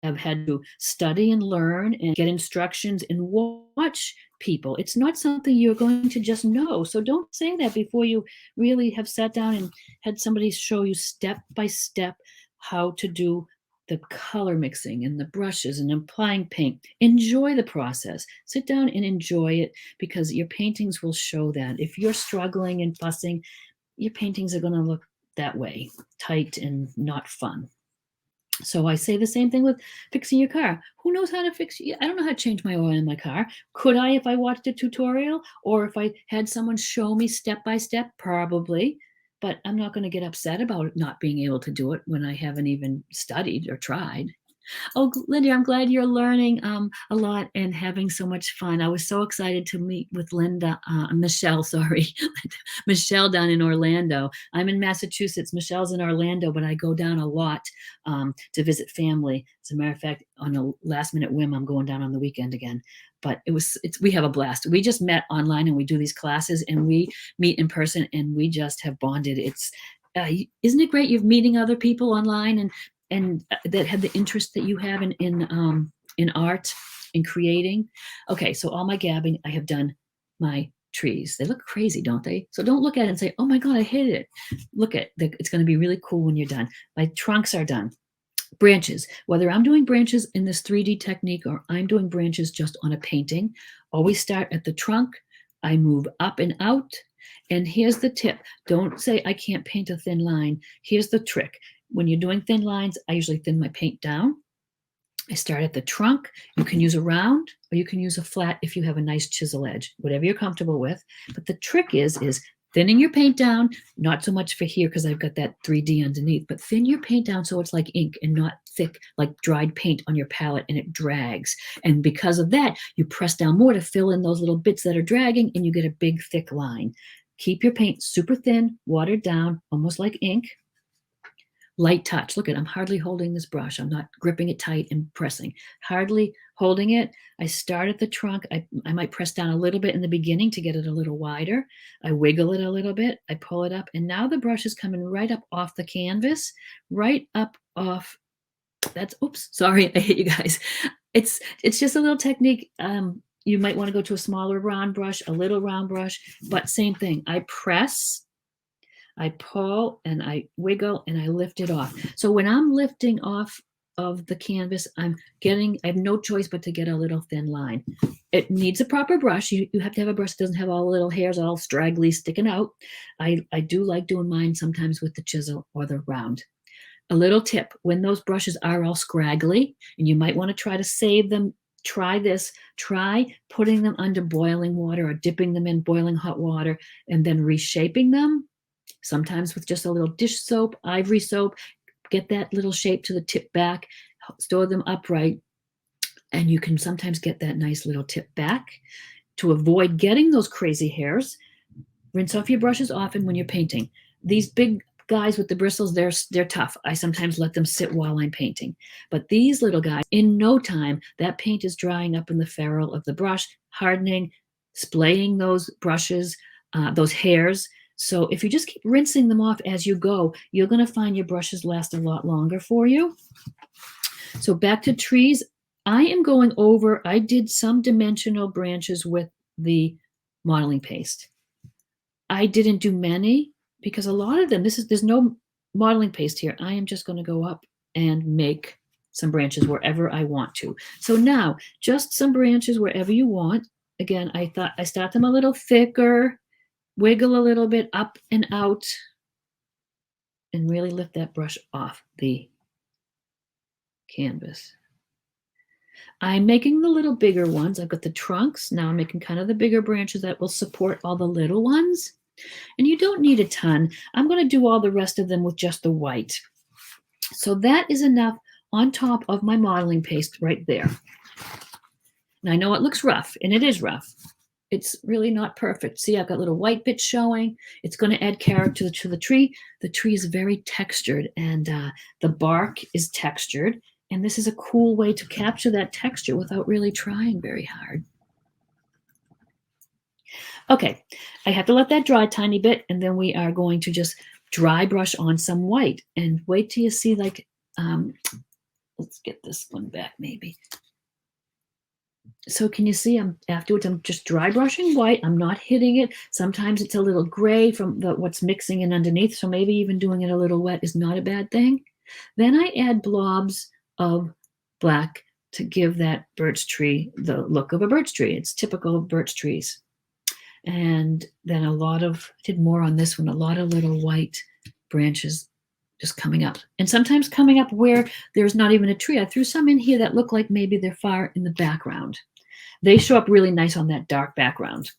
have had to study and learn and get instructions and watch people. It's not something you're going to just know. So don't say that before you really have sat down and had somebody show you step by step how to do the color mixing and the brushes and applying paint. Enjoy the process. Sit down and enjoy it, because your paintings will show that. If you're struggling and fussing, your paintings are going to look that way, tight and not fun. So I say the same thing with fixing your car. Who knows how to fix? I don't know how to change my oil in my car. Could I if I watched a tutorial, or if I had someone show me step by step? Probably. But I'm not going to get upset about not being able to do it when I haven't even studied or tried. Oh, Linda, I'm glad you're learning a lot and having so much fun. I was so excited to meet with Michelle, sorry, Michelle down in Orlando. I'm in Massachusetts. Michelle's in Orlando, but I go down a lot to visit family. As a matter of fact, on a last minute whim, I'm going down on the weekend again. But we have a blast. We just met online and we do these classes and we meet in person and we just have bonded. Isn't it great? You're meeting other people online and that have the interest that you have in art, in creating. Okay, so all my gabbing, I have done my trees. They look crazy, don't they? So don't look at it and say, oh my God, I hate it. Look at it. It's going to be really cool when you're done. My trunks are done. Branches, whether I'm doing branches in this 3D technique or I'm doing branches just on a painting, always start at the trunk. I move up and out. And here's the tip. Don't say I can't paint a thin line. Here's the trick. When you're doing thin lines, I usually thin my paint down. I start at the trunk. You can use a round or you can use a flat if you have a nice chisel edge, whatever you're comfortable with. But the trick is thinning your paint down, not so much for here because I've got that 3D underneath, but thin your paint down so it's like ink and not thick like dried paint on your palette and it drags. And because of that, you press down more to fill in those little bits that are dragging and you get a big thick line. Keep your paint super thin, watered down, almost like ink. Light touch. Look at, I'm hardly holding this brush. I'm not gripping it tight and pressing. Hardly holding it. I start at the trunk. I might press down a little bit in the beginning to get it a little wider. I wiggle it a little bit. I pull it up. And now the brush is coming right up off the canvas, right up off. Oops, sorry, I hit you guys. It's just a little technique. You might want to go to a smaller round brush, a little round brush, but same thing. I press, I pull and I wiggle and I lift it off. So when I'm lifting off of the canvas, I have no choice but to get a little thin line. It needs a proper brush. You have to have a brush that doesn't have all the little hairs all straggly sticking out. I do like doing mine sometimes with the chisel or the round. A little tip, when those brushes are all scraggly and you might want to try to save them, try this. Try putting them under boiling water or dipping them in boiling hot water and then reshaping them. Sometimes with just a little dish soap, ivory soap, get that little shape to the tip back, store them upright, and you can sometimes get that nice little tip back. To avoid getting those crazy hairs, rinse off your brushes often when you're painting. These big guys with the bristles, they're tough. I sometimes let them sit while I'm painting. But these little guys, in no time, that paint is drying up in the ferrule of the brush, hardening, splaying those brushes, those hairs. So if you just keep rinsing them off as you go, you're going to find your brushes last a lot longer for you. So back to trees. I did some dimensional branches with the modeling paste. I didn't do many because a lot of them, there's no modeling paste here. I am just going to go up and make some branches wherever I want to. So now just some branches wherever you want. Again, I start them a little thicker, wiggle a little bit up and out, and really lift that brush off the canvas. I'm making the little bigger ones. I've got the trunks. Now I'm making kind of the bigger branches that will support all the little ones. And you don't need a ton. I'm going to do all the rest of them with just the white. So that is enough on top of my modeling paste right there. And I know it looks rough, and it is rough. It's really not perfect. See, I've got little white bits showing. It's going to add character to the tree. The tree is very textured, and the bark is textured. And this is a cool way to capture that texture without really trying very hard. Okay, I have to let that dry a tiny bit, and then we are going to just dry brush on some white. And wait till you see, like, let's get this one back maybe. So can you see afterwards I'm just dry brushing white. I'm not hitting it. Sometimes it's a little gray from what's mixing in underneath, so maybe even doing it a little wet is not a bad thing. Then I add blobs of black to give that birch tree the look of a birch tree. It's typical of birch trees. And then I did more on this one, a lot of little white branches just coming up. And sometimes coming up where there's not even a tree. I threw some in here that look like maybe they're far in the background. They show up really nice on that dark background.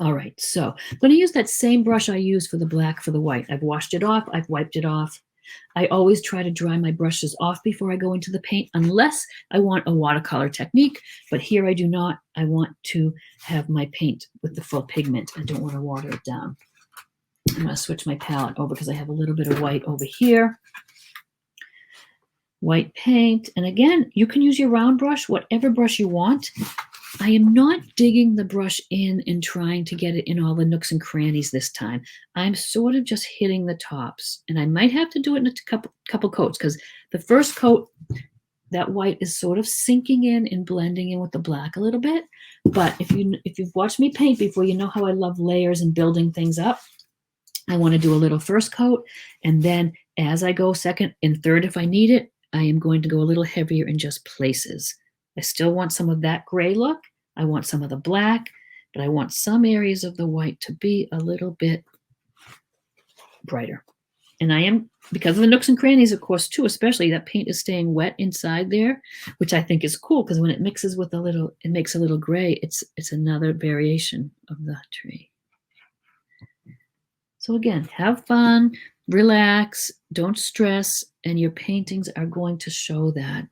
All right, so I'm going to use that same brush I used for the black for the white. I've washed it off. I've wiped it off. I always try to dry my brushes off before I go into the paint, unless I want a watercolor technique. But here I do not. I want to have my paint with the full pigment. I don't want to water it down. I'm going to switch my palette over because I have a little bit of white over here. White paint. And again, you can use your round brush, whatever brush you want. I am not digging the brush in and trying to get it in all the nooks and crannies this time. I'm sort of just hitting the tops. And I might have to do it in a couple coats, because the first coat, that white is sort of sinking in and blending in with the black a little bit. But if you've watched me paint before, you know how I love layers and building things up. I want to do a little first coat, and then as I go second and third, if I need it, I am going to go a little heavier in just places. I still want some of that gray look. I want some of the black, but I want some areas of the white to be a little bit brighter. And I am, because of the nooks and crannies, of course, too, especially that paint is staying wet inside there, which I think is cool, because when it mixes with it makes a little gray. It's another variation of the tree. So again, have fun, relax, don't stress, and your paintings are going to show that.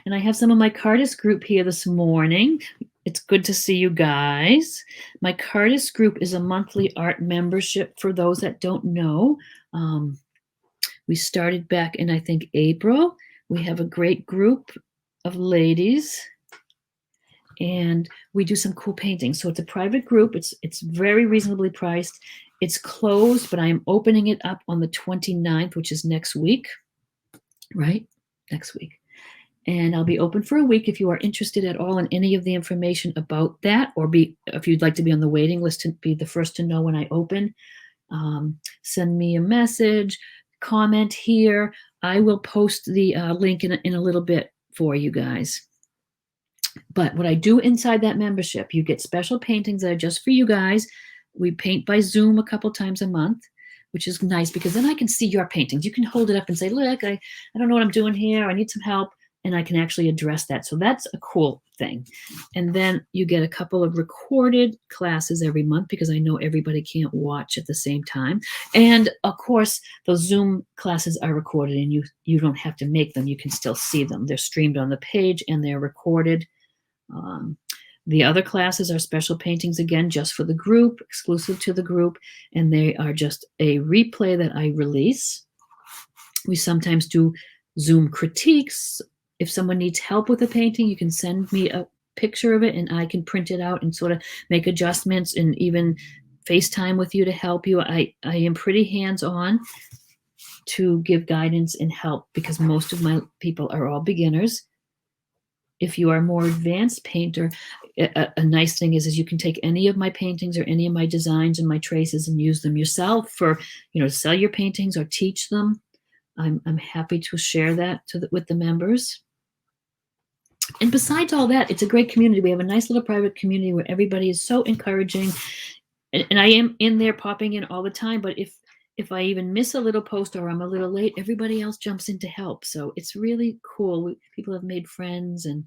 And I have some of my Cardist group here this morning. It's good to see you guys. My Cardist group is a monthly art membership for those that don't know. We started back in, I think, April. We have a great group of ladies, and we do some cool painting. So it's a private group. It's very reasonably priced. It's closed, but I am opening it up on the 29th, which is next week, right? Next week. And I'll be open for a week if you are interested at all in any of the information about that, or if you'd like to be on the waiting list to be the first to know when I open. Send me a message, comment here. I will post the link in a little bit for you guys. But what I do inside that membership, you get special paintings that are just for you guys. We paint by Zoom a couple times a month, which is nice because then I can see your paintings. You can hold it up and say, look, I don't know what I'm doing here. I need some help. And I can actually address that. So that's a cool thing. And then you get a couple of recorded classes every month, because I know everybody can't watch at the same time. And of course, those Zoom classes are recorded, and you don't have to make them. You can still see them. They're streamed on the page and they're recorded. The other classes are special paintings, again, just for the group, exclusive to the group. And they are just a replay that I release. We sometimes do Zoom critiques. If someone needs help with a painting, you can send me a picture of it and I can print it out and sort of make adjustments and even FaceTime with you to help you. I am pretty hands-on to give guidance and help, because most of my people are all beginners. If you are a more advanced painter, a nice thing is you can take any of my paintings or any of my designs and my traces and use them yourself for, to sell your paintings or teach them. I'm happy to share that with the members. And besides all that, it's a great community. We have a nice little private community where everybody is so encouraging. And I am in there popping in all the time, but if I even miss a little post or I'm a little late, everybody else jumps in to help. So it's really cool. People have made friends, and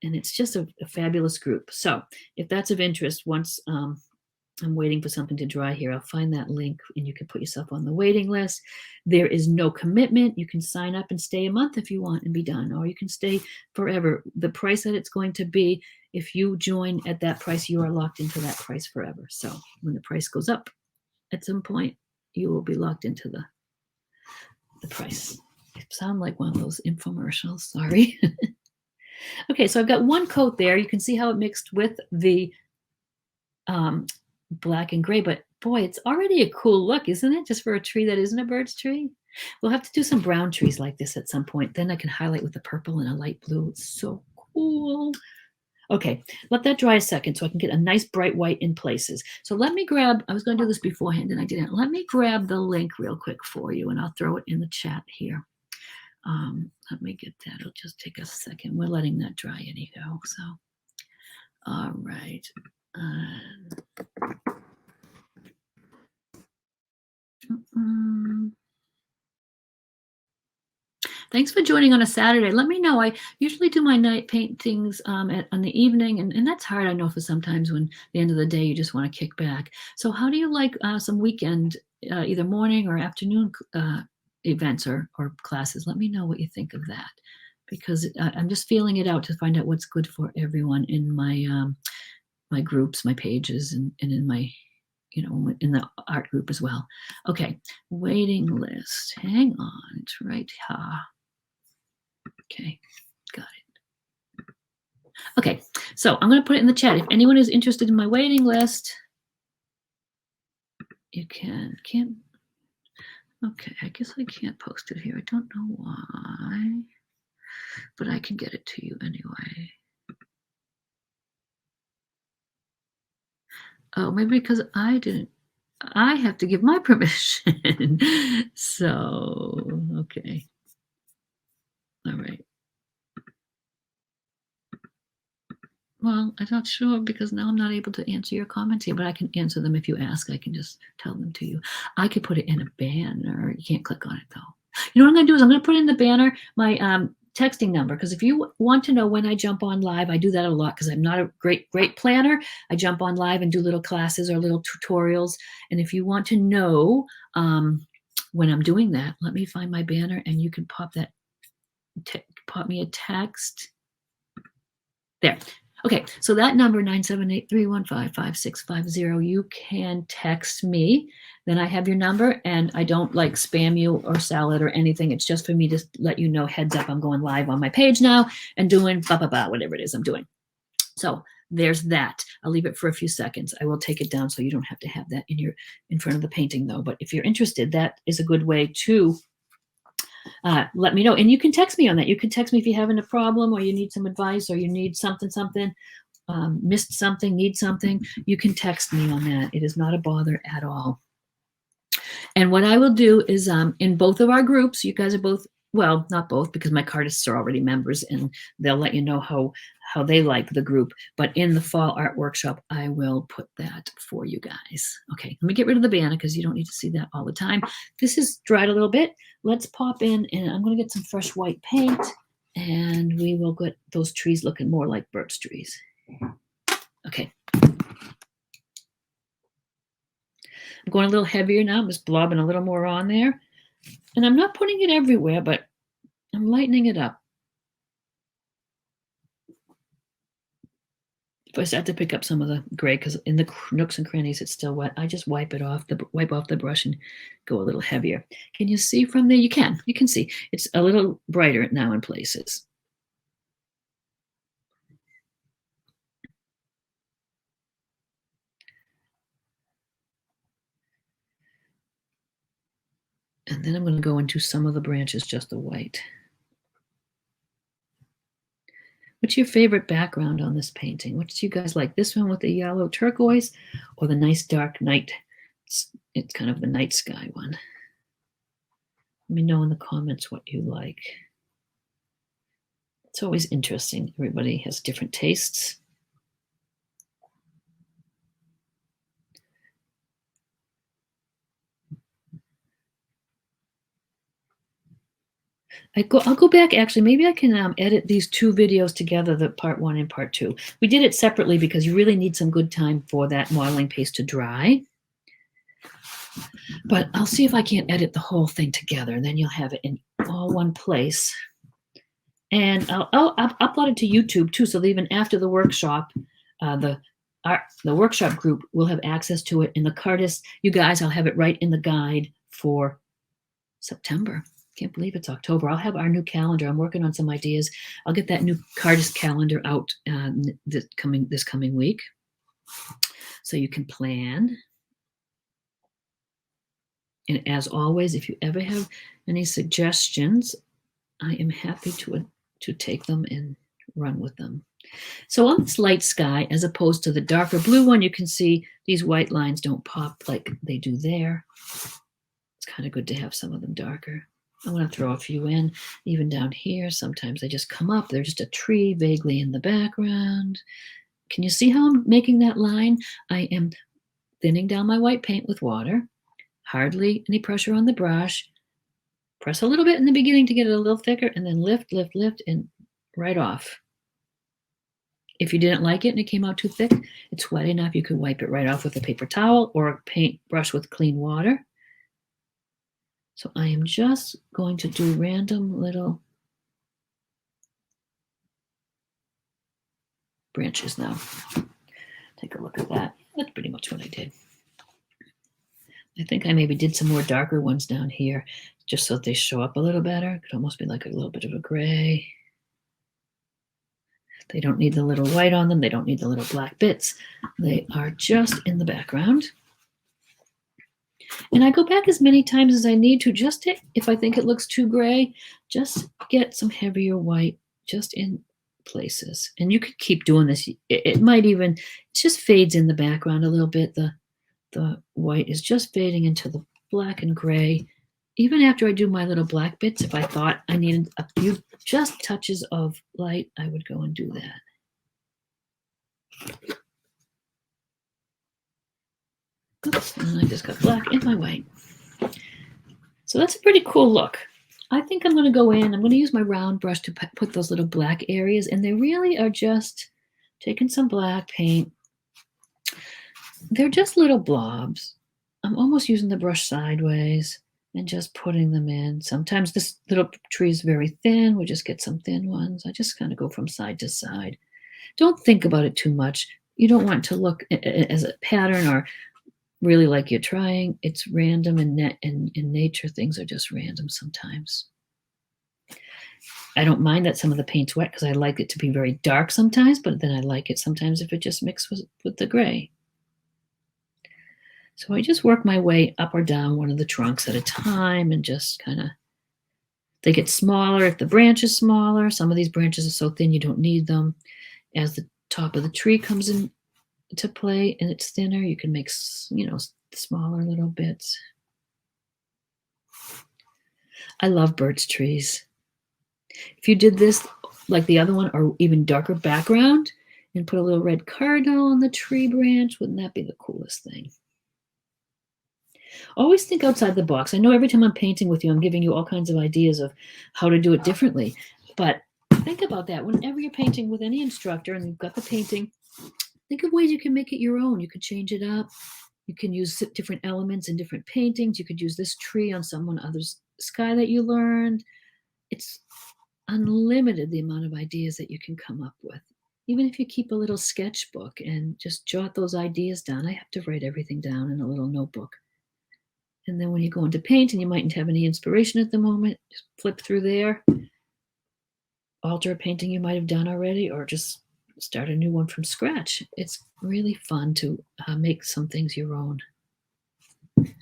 it's just a fabulous group. So if that's of interest, once I'm waiting for something to dry here, I'll find that link and you can put yourself on the waiting list. There is no commitment. You can sign up and stay a month if you want and be done, or you can stay forever. The price that it's going to be, if you join at that price, you are locked into that price forever. So when the price goes up at some point, you will be locked into the price. It sounds like one of those infomercials, sorry. Okay, so I've got one coat there. You can see how it mixed with the black and gray, but boy, it's already a cool look, isn't it? Just for a tree that isn't a birch tree. We'll have to do some brown trees like this at some point. Then I can highlight with the purple and a light blue. It's so cool. Okay, let that dry a second so I can get a nice bright white in places. So let me grab, I was going to do this beforehand and I didn't. Let me grab the link real quick for you and I'll throw it in the chat here. Let me get that. It'll just take a second. We're letting that dry anyhow. So, all right. Thanks for joining on a Saturday. Let me know. I usually do my night paintings on the evening, and that's hard, I know, for sometimes when the end of the day you just want to kick back. So how do you like some weekend, either morning or afternoon events or classes? Let me know what you think of that, because I'm just feeling it out to find out what's good for everyone in my my groups, my pages, and in my, in the art group as well. Okay, waiting list. Hang on, it's right here. Okay, got it. Okay, so I'm going to put it in the chat. If anyone is interested in my waiting list, you can't. Okay, I guess I can't post it here. I don't know why, but I can get it to you anyway. Oh, maybe because I didn't. I have to give my permission. So, okay. All right. Well, I'm not sure because now I'm not able to answer your comments here, but I can answer them if you ask. I can just tell them to you. I could put it in a banner. You can't click on it though. You know what I'm going to do is I'm going to put in the banner my texting number, because if you want to know when I jump on live, I do that a lot because I'm not a great planner. I jump on live and do little classes or little tutorials. And if you want to know when I'm doing that, let me find my banner and you can pop that, pop me a text. There. Okay, so that number, 978-315-5650, you can text me. Then I have your number, and I don't like spam you or salad or anything. It's just for me to let you know, heads up, I'm going live on my page now and doing whatever it is I'm doing. So there's that. I'll leave it for a few seconds. I will take it down so you don't have to have that in front of the painting though. But if you're interested, that is a good way to let me know. And you can text me on that. You can text me if you're having a problem or you need some advice or you need something, missed something, need something. You can text me on that. It is not a bother at all. And what I will do is in both of our groups, you guys are both, well, not both because my cardists are already members and they'll let you know how they like the group. But in the fall art workshop, I will put that for you guys. Okay, let me get rid of the banner because you don't need to see that all the time. This is dried a little bit. Let's pop in and I'm going to get some fresh white paint and we will get those trees looking more like birch trees. Okay. I'm going a little heavier now. I'm just blobbing a little more on there. And I'm not putting it everywhere, but I'm lightening it up. If I start to pick up some of the gray, because in the nooks and crannies it's still wet, I just wipe off the brush and go a little heavier. Can you see from there? You can see it's a little brighter now in places. And then I'm going to go into some of the branches, just the white. What's your favorite background on this painting? What do you guys like? This one with the yellow turquoise or the nice dark night? It's kind of the night sky one. Let me know in the comments what you like. It's always interesting. Everybody has different tastes. I'll go back, actually, maybe I can edit these two videos together, the part 1 and part 2. We did it separately because you really need some good time for that modeling paste to dry. But I'll see if I can't edit the whole thing together, and then you'll have it in all one place. And I'll upload it to YouTube too, so that even after the workshop, the workshop group will have access to it. And the Cardist, you guys, I'll have it right in the guide for September. Can't believe it's October. I'll have our new calendar. I'm working on some ideas. I'll get that new Cardist calendar out this coming week, so you can plan. And as always, if you ever have any suggestions, I am happy to take them and run with them. So on this light sky, as opposed to the darker blue one, you can see these white lines don't pop like they do there. It's kind of good to have some of them darker. I want to throw a few in, even down here. Sometimes they just come up. They're just a tree vaguely in the background. Can you see how I'm making that line? I am thinning down my white paint with water. Hardly any pressure on the brush. Press a little bit in the beginning to get it a little thicker, and then lift, lift, lift, and right off. If you didn't like it and it came out too thick, it's wet enough you could wipe it right off with a paper towel or a paint brush with clean water. So I am just going to do random little branches now. Take a look at that. That's pretty much what I did. I think I maybe did some more darker ones down here just so that they show up a little better. It could almost be like a little bit of a gray. They don't need the little white on them. They don't need the little black bits. They are just in the background. And I go back as many times as I need to, just to, if I think it looks too gray, just get some heavier white just in places. And you could keep doing this. It might even, it just fades in the background a little bit. The white is just fading into the black and gray. Even after I do my little black bits, if I thought I needed a few just touches of light, I would go and do that. Oops, and I just got black in my white. So that's a pretty cool look. I think I'm going to go in, I'm going to use my round brush to put those little black areas, and they really are just taking some black paint. They're just little blobs. I'm almost using the brush sideways and just putting them in. Sometimes this little tree is very thin. We just get some thin ones. I just kind of go from side to side. Don't think about it too much. You don't want it to look as a pattern or really like you're trying. It's random, and in nature, things are just random sometimes. I don't mind that some of the paint's wet because I like it to be very dark sometimes, but then I like it sometimes if it just mixes with the gray. So I just work my way up or down one of the trunks at a time and just kind of, they get smaller if the branch is smaller. Some of these branches are so thin you don't need them. As the top of the tree comes into play and it's thinner, you can make, smaller little bits. I love birch trees. If you did this like the other one or even darker background and put a little red cardinal on the tree branch, wouldn't that be the coolest thing? Always think outside the box. I know every time I'm painting with you, I'm giving you all kinds of ideas of how to do it differently. But think about that. Whenever you're painting with any instructor and you've got the painting, think of ways you can make it your own. You could change it up. You can use different elements in different paintings. You could use this tree on someone else's sky that you learned. It's unlimited the amount of ideas that you can come up with. Even if you keep a little sketchbook and just jot those ideas down. I have to write everything down in a little notebook. And then when you go into paint and you mightn't have any inspiration at the moment, just flip through there, alter a painting you might have done already, or just start a new one from scratch. It's really fun to make some things your own. I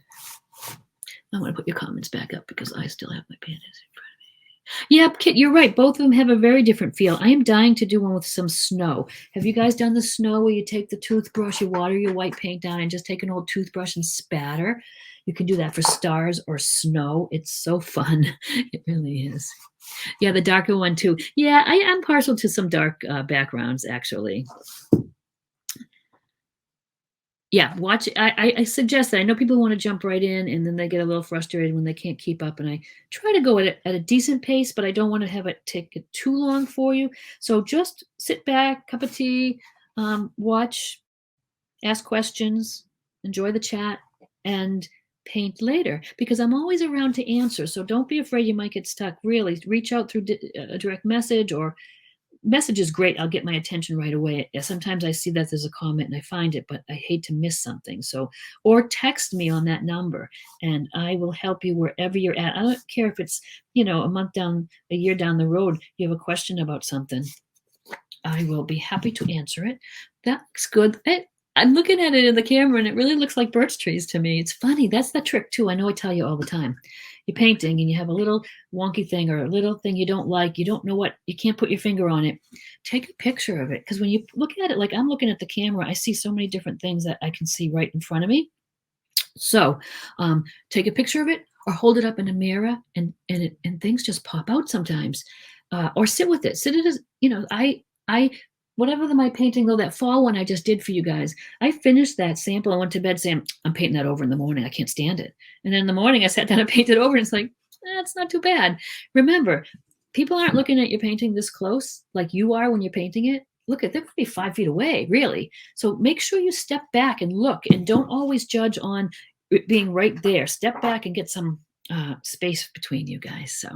want to put your comments back up because I still have my pen in front of me. Yep, Kit, you're right. Both of them have a very different feel. I am dying to do one with some snow. Have you guys done the snow where you take the toothbrush, you water your white paint down and just take an old toothbrush and spatter? You can do that for stars or snow. It's so fun. It really is. Yeah, the darker one too. Yeah, I am partial to some dark backgrounds, actually. Yeah, watch. I suggest that. I know people want to jump right in, and then they get a little frustrated when they can't keep up. And I try to go at a decent pace, but I don't want to have it take it too long for you. So just sit back, cup of tea, watch, ask questions, enjoy the chat, and paint later, because I'm always around to answer. So don't be afraid you might get stuck. Really, reach out through a direct message, or message is great. I'll get my attention right away. Sometimes I see that there's a comment and I find it, but I hate to miss something. So, or text me on that number and I will help you wherever you're at. I don't care if it's, a month down, a year down the road, you have a question about something. I will be happy to answer it. That looks good. I'm looking at it in the camera and it really looks like birch trees to me. It's funny. That's the trick too. I know I tell you all the time. You're painting and you have a little wonky thing or a little thing you don't like. You don't know what, you can't put your finger on it. Take a picture of it. Because when you look at it, like I'm looking at the camera, I see so many different things that I can see right in front of me. So take a picture of it or hold it up in a mirror and things just pop out sometimes. Or sit with it. Sit it as, I whatever my painting, though, that fall one I just did for you guys, I finished that sample. I went to bed saying, I'm painting that over in the morning. I can't stand it. And then in the morning, I sat down and painted over, and it's like, it's not too bad. Remember, people aren't looking at your painting this close like you are when you're painting it. Look, they're probably 5 feet away, really. So make sure you step back and look, and don't always judge on it being right there. Step back and get some space between you guys. So.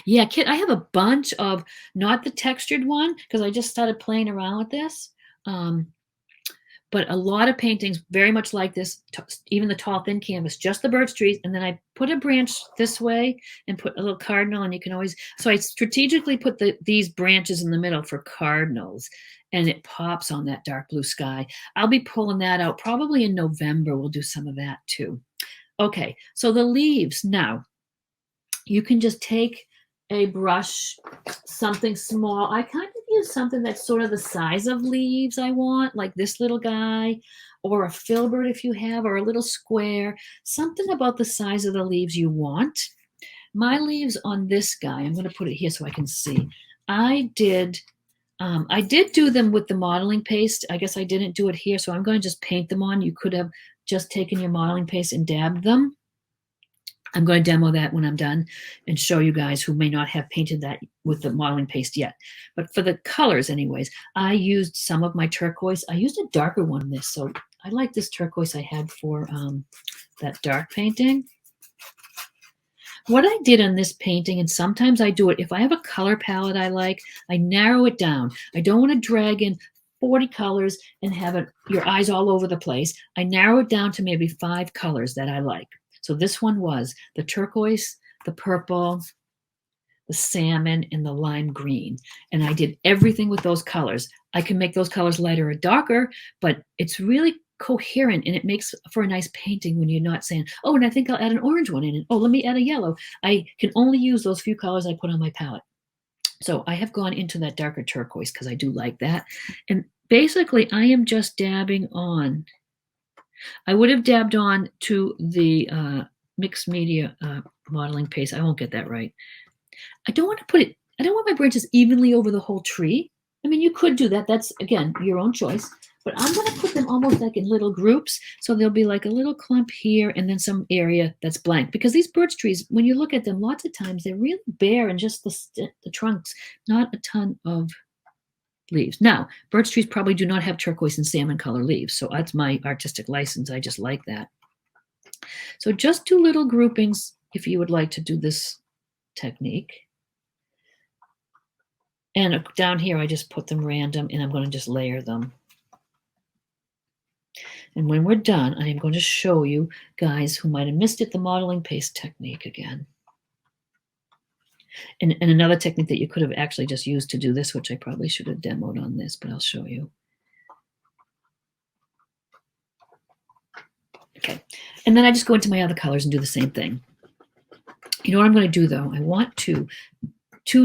Yeah, Kit, I have a bunch of, not the textured one, because I just started playing around with this. But a lot of paintings very much like this, even the tall, thin canvas, just the birch trees. And then I put a branch this way and put a little cardinal, and you can always, so I strategically put these branches in the middle for cardinals, and it pops on that dark blue sky. I'll be pulling that out probably in November. We'll do some of that too. Okay, so the leaves. Now, you can just take a brush, something small. I kind of use something that's sort of the size of leaves I want, like this little guy, or a filbert if you have, or a little square, something about the size of the leaves you want. My leaves on this guy, I'm going to put it here so I can see. I did do them with the modeling paste. I guess I didn't do it here, so I'm going to just paint them on. You could have just taken your modeling paste and dabbed them. I'm going to demo that when I'm done and show you guys who may not have painted that with the modeling paste yet. But for the colors anyways, I used some of my turquoise. I used a darker one in this. So I like this turquoise I had for that dark painting. What I did on this painting, and sometimes I do it, if I have a color palette I like, I narrow it down. I don't want to drag in 40 colors and have your eyes all over the place. I narrow it down to maybe 5 colors that I like. So this one was the turquoise, the purple, the salmon, and the lime green. And I did everything with those colors. I can make those colors lighter or darker, but it's really coherent, and it makes for a nice painting when you're not saying, oh, and I think I'll add an orange one in, and oh, let me add a yellow. I can only use those few colors I put on my palette. So I have gone into that darker turquoise because I do like that. And basically, I am just dabbing on. I would have dabbed on to the mixed media modeling paste. I won't get that right. I don't want to put it, I don't want my branches evenly over the whole tree. I mean, you could do that. That's, again, your own choice. But I'm going to put them almost like in little groups. So there'll be like a little clump here and then some area that's blank. Because these birch trees, when you look at them, lots of times they're really bare and just the trunks, not a ton of leaves. Now, birch trees probably do not have turquoise and salmon color leaves. So that's my artistic license. I just like that. So just do little groupings if you would like to do this technique. And down here, I just put them random, and I'm going to just layer them. And when we're done, I am going to show you guys who might have missed it, the modeling paste technique again. And another technique that you could have actually just used to do this, which I probably should have demoed on this, but I'll show you. Okay, and then I just go into my other colors and do the same thing. You know what I'm going to do, though? I want to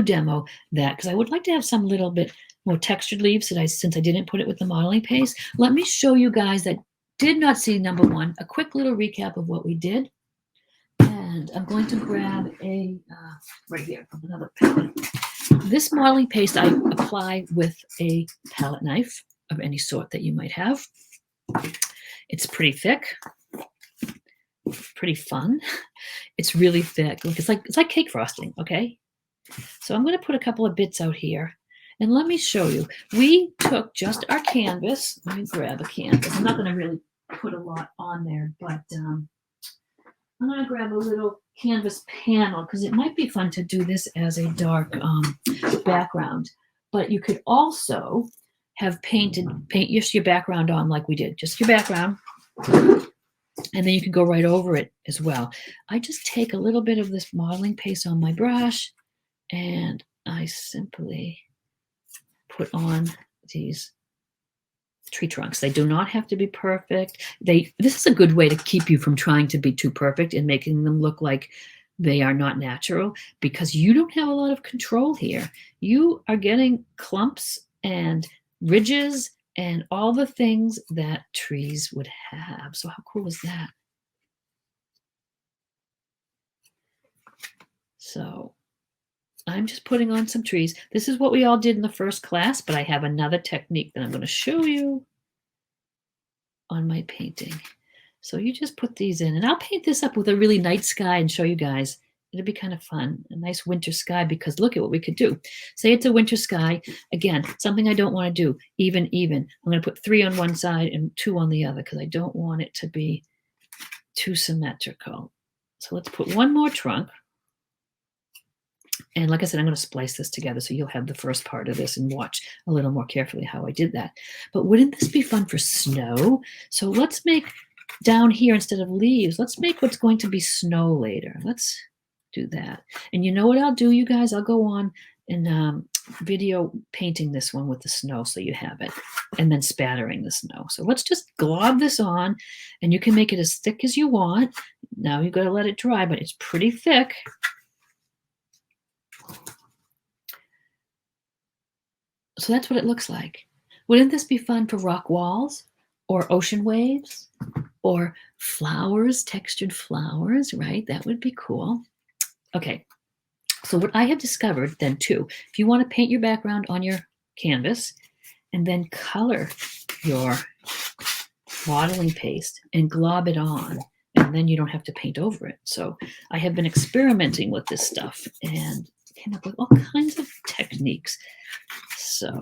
demo that, because I would like to have some little bit more textured leaves since I didn't put it with the modeling paste. Let me show you guys that did not see number 1, a quick little recap of what we did. And I'm going to grab a, right here, another palette. This modeling paste I apply with a palette knife of any sort that you might have. It's pretty thick, pretty fun. It's really thick. Look, it's like cake frosting, okay? So I'm going to put a couple of bits out here. And let me show you. We took just our canvas. Let me grab a canvas. I'm not going to really put a lot on there, but I'm going to grab a little canvas panel because it might be fun to do this as a dark background. But you could also have paint just your background on like we did. Just your background. And then you can go right over it as well. I just take a little bit of this modeling paste on my brush and I simply put on these tree trunks. They do not have to be perfect. This is a good way to keep you from trying to be too perfect and making them look like they are not natural, because you don't have a lot of control here. You are getting clumps and ridges and all the things that trees would have. So how cool is that? So I'm just putting on some trees. This is what we all did in the first class, but I have another technique that I'm going to show you on my painting. So you just put these in, and I'll paint this up with a really night sky and show you guys. It'll be kind of fun, a nice winter sky, because look at what we could do. Say it's a winter sky. Again, something I don't want to do, even. I'm going to put 3 on one side and 2 on the other because I don't want it to be too symmetrical. So let's put one more trunk. And like I said, I'm going to splice this together so you'll have the first part of this and watch a little more carefully how I did that. But wouldn't this be fun for snow? So let's make down here, instead of leaves, let's make what's going to be snow later. Let's do that. And you know what I'll do, you guys? I'll go on and video painting this one with the snow so you have it, and then spattering the snow. So let's just glob this on, and you can make it as thick as you want. Now you've got to let it dry, but it's pretty thick. So that's what it looks like. Wouldn't this be fun for rock walls or ocean waves or flowers, textured flowers, right? That would be cool. Okay, so what I have discovered then too, if you want to paint your background on your canvas and then color your modeling paste and glob it on, and then you don't have to paint over it. So I have been experimenting with this stuff and came up with all kinds of techniques. So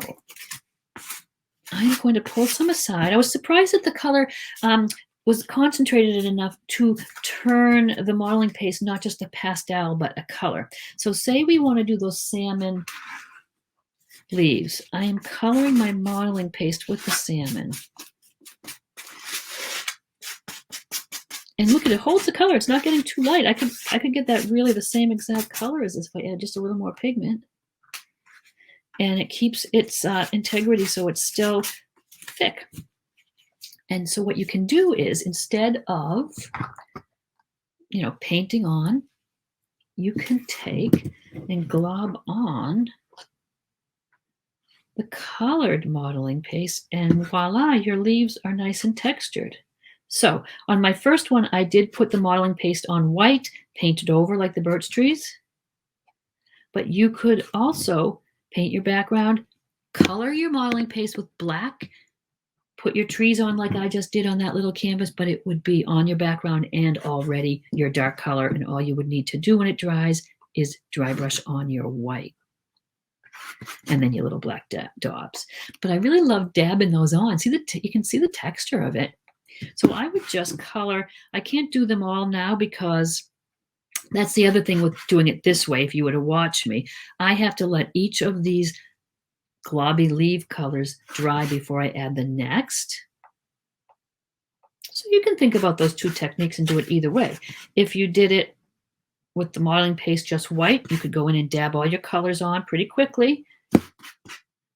I'm going to pull some aside. I was surprised that the color was concentrated enough to turn the modeling paste not just a pastel, but a color. So say we want to do those salmon leaves. I am coloring my modeling paste with the salmon. And look at it, holds the color. It's not getting too light. I could get that really the same exact color as this if I add just a little more pigment. And it keeps its integrity, so it's still thick. And so what you can do is, instead of, painting on, you can take and glob on the colored modeling paste, and voila, your leaves are nice and textured. So on my first one, I did put the modeling paste on white, painted over like the birch trees. But you could also paint your background, color your modeling paste with black, put your trees on like I just did on that little canvas, but it would be on your background and already your dark color, and all you would need to do when it dries is dry brush on your white. And then your little black daubs. But I really love dabbing those on. See, you can see the texture of it. So I would just color. I can't do them all now because that's the other thing with doing it this way. If you were to watch me, I have to let each of these globby leaf colors dry before I add the next. So you can think about those two techniques and do it either way. If you did it with the modeling paste just white, you could go in and dab all your colors on pretty quickly.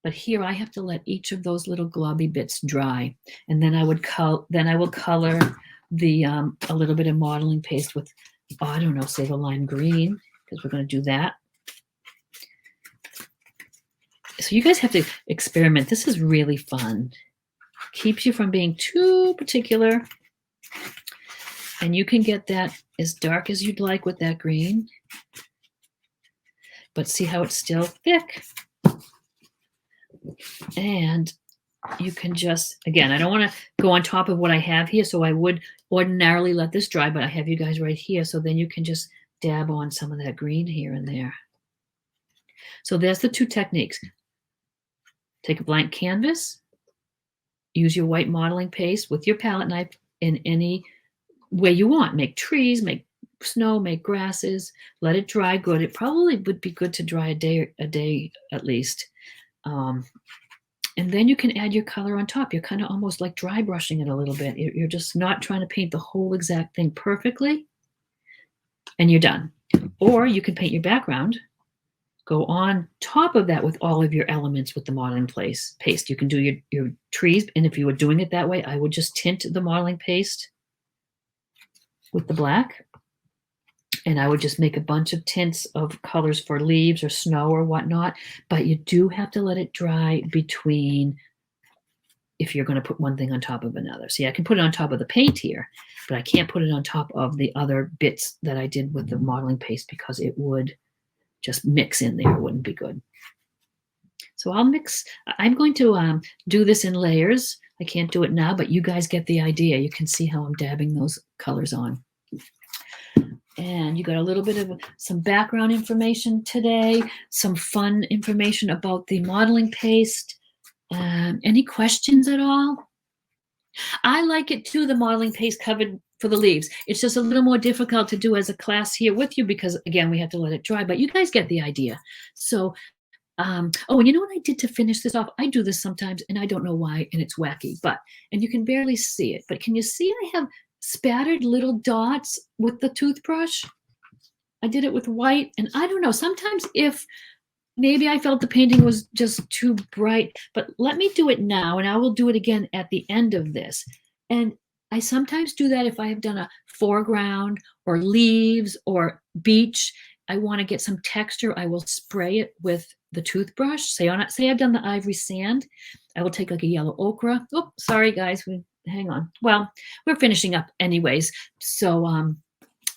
But here I have to let each of those little globby bits dry, and then I will color the a little bit of modeling paste with, I don't know, say the lime green, because we're going to do that. So you guys have to experiment. This is really fun. Keeps you from being too particular. And you can get that as dark as you'd like with that green. But see how it's still thick? And you can just, again, I don't want to go on top of what I have here, so I would ordinarily let this dry, but I have you guys right here, so then you can just dab on some of that green here and there. So there's the two techniques. Take a blank canvas, use your white modeling paste with your palette knife in any way you want. Make trees, make snow, make grasses, let it dry good. It probably would be good to dry a day at least. And then you can add your color on top. You're kind of almost like dry brushing it a little bit. You're just not trying to paint the whole exact thing perfectly, and you're done. Or you can paint your background, go on top of that with all of your elements with the modeling paste. You can do your trees, and if you were doing it that way, I would just tint the modeling paste with the black, and I would just make a bunch of tints of colors for leaves or snow or whatnot, but you do have to let it dry between if you're going to put one thing on top of another. See, I can put it on top of the paint here, but I can't put it on top of the other bits that I did with the modeling paste because it would just mix in there. It wouldn't be good. So I'll mix. I'm going to do this in layers. I can't do it now, but you guys get the idea. You can see how I'm dabbing those colors on. And you got a little bit of some background information today, some fun information about the modeling paste. Any questions at all? I like it too, the modeling paste covered for the leaves. It's just a little more difficult to do as a class here with you because, again, we have to let it dry, but you guys get the idea. So, oh, and you know what I did to finish this off? I do this sometimes, and I don't know why, and it's wacky, and you can barely see it, but can you see I have spattered little dots with the toothbrush? I did it with white, and I don't know, sometimes if maybe I felt the painting was just too bright, but let me do it now, and I will do it again at the end of this. And I sometimes do that if I have done a foreground or leaves or beach. I want to get some texture. I will spray it with the toothbrush. Say I've done the ivory sand. I will take like a yellow ochre. Oh, sorry, guys. Hang on. Well, we're finishing up anyways. So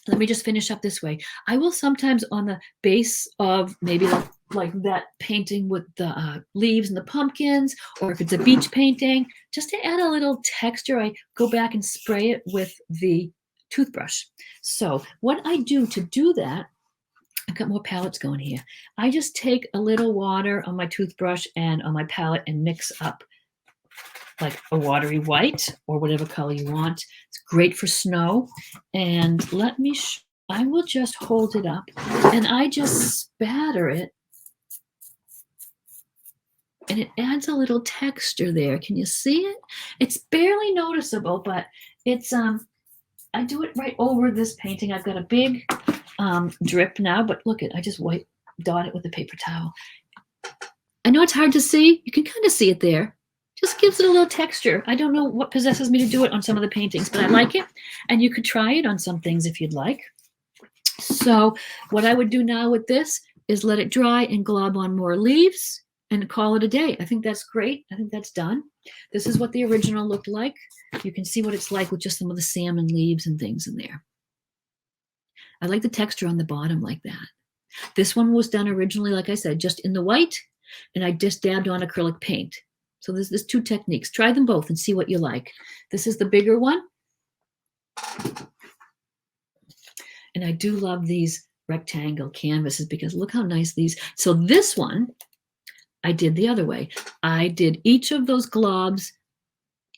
let me just finish up this way. I will sometimes on the base of maybe like that painting with the leaves and the pumpkins, or if it's a beach painting, just to add a little texture, I go back and spray it with the toothbrush. So what I do to do that, I've got more palettes going here. I just take a little water on my toothbrush and on my palette and mix up like a watery white or whatever color you want. It's great for snow. And I will just hold it up and I just spatter it. And it adds a little texture there. Can you see it? It's barely noticeable, but it's, I do it right over this painting. I've got a big drip now, but look I just dot it with a paper towel. I know it's hard to see. You can kind of see it there. Just gives it a little texture. I don't know what possesses me to do it on some of the paintings, but I like it. And you could try it on some things if you'd like. So what I would do now with this is let it dry and glob on more leaves and call it a day. I think that's great. I think that's done. This is what the original looked like. You can see what it's like with just some of the salmon leaves and things in there. I like the texture on the bottom like that. This one was done originally, like I said, just in the white, and I just dabbed on acrylic paint. So there's two techniques. Try them both and see what you like. This is the bigger one. And I do love these rectangle canvases because look how nice these. So this one, I did the other way. I did each of those globs,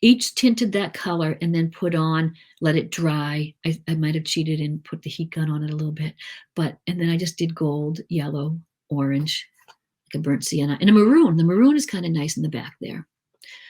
each tinted that color and then put on, let it dry. I might have cheated and put the heat gun on it a little bit, and then I just did gold, yellow, orange, like a burnt sienna, and a maroon. The maroon is kind of nice in the back there.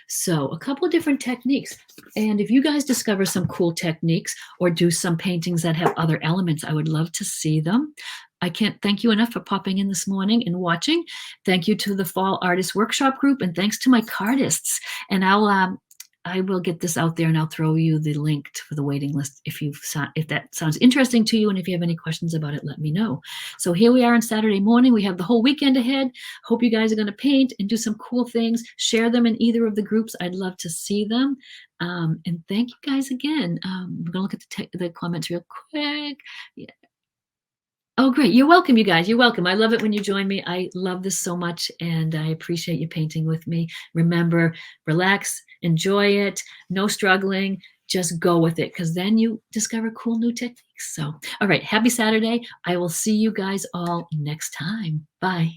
So a couple of different techniques. And if you guys discover some cool techniques or do some paintings that have other elements, I would love to see them. I can't thank you enough for popping in this morning and watching. Thank you to the Fall Artist Workshop group, and thanks to my cardists. And I will get this out there and I'll throw you the link for the waiting list if that sounds interesting to you, and if you have any questions about it, let me know. So here we are on Saturday morning. We have the whole weekend ahead. Hope you guys are going to paint and do some cool things. Share them in either of the groups. I'd love to see them. And thank you guys again. We're going to look at the comments real quick. Yeah. Oh, great. You're welcome, you guys. You're welcome. I love it when you join me. I love this so much, and I appreciate you painting with me. Remember, relax, enjoy it, no struggling, just go with it, because then you discover cool new techniques. So, all right, happy Saturday. I will see you guys all next time. Bye.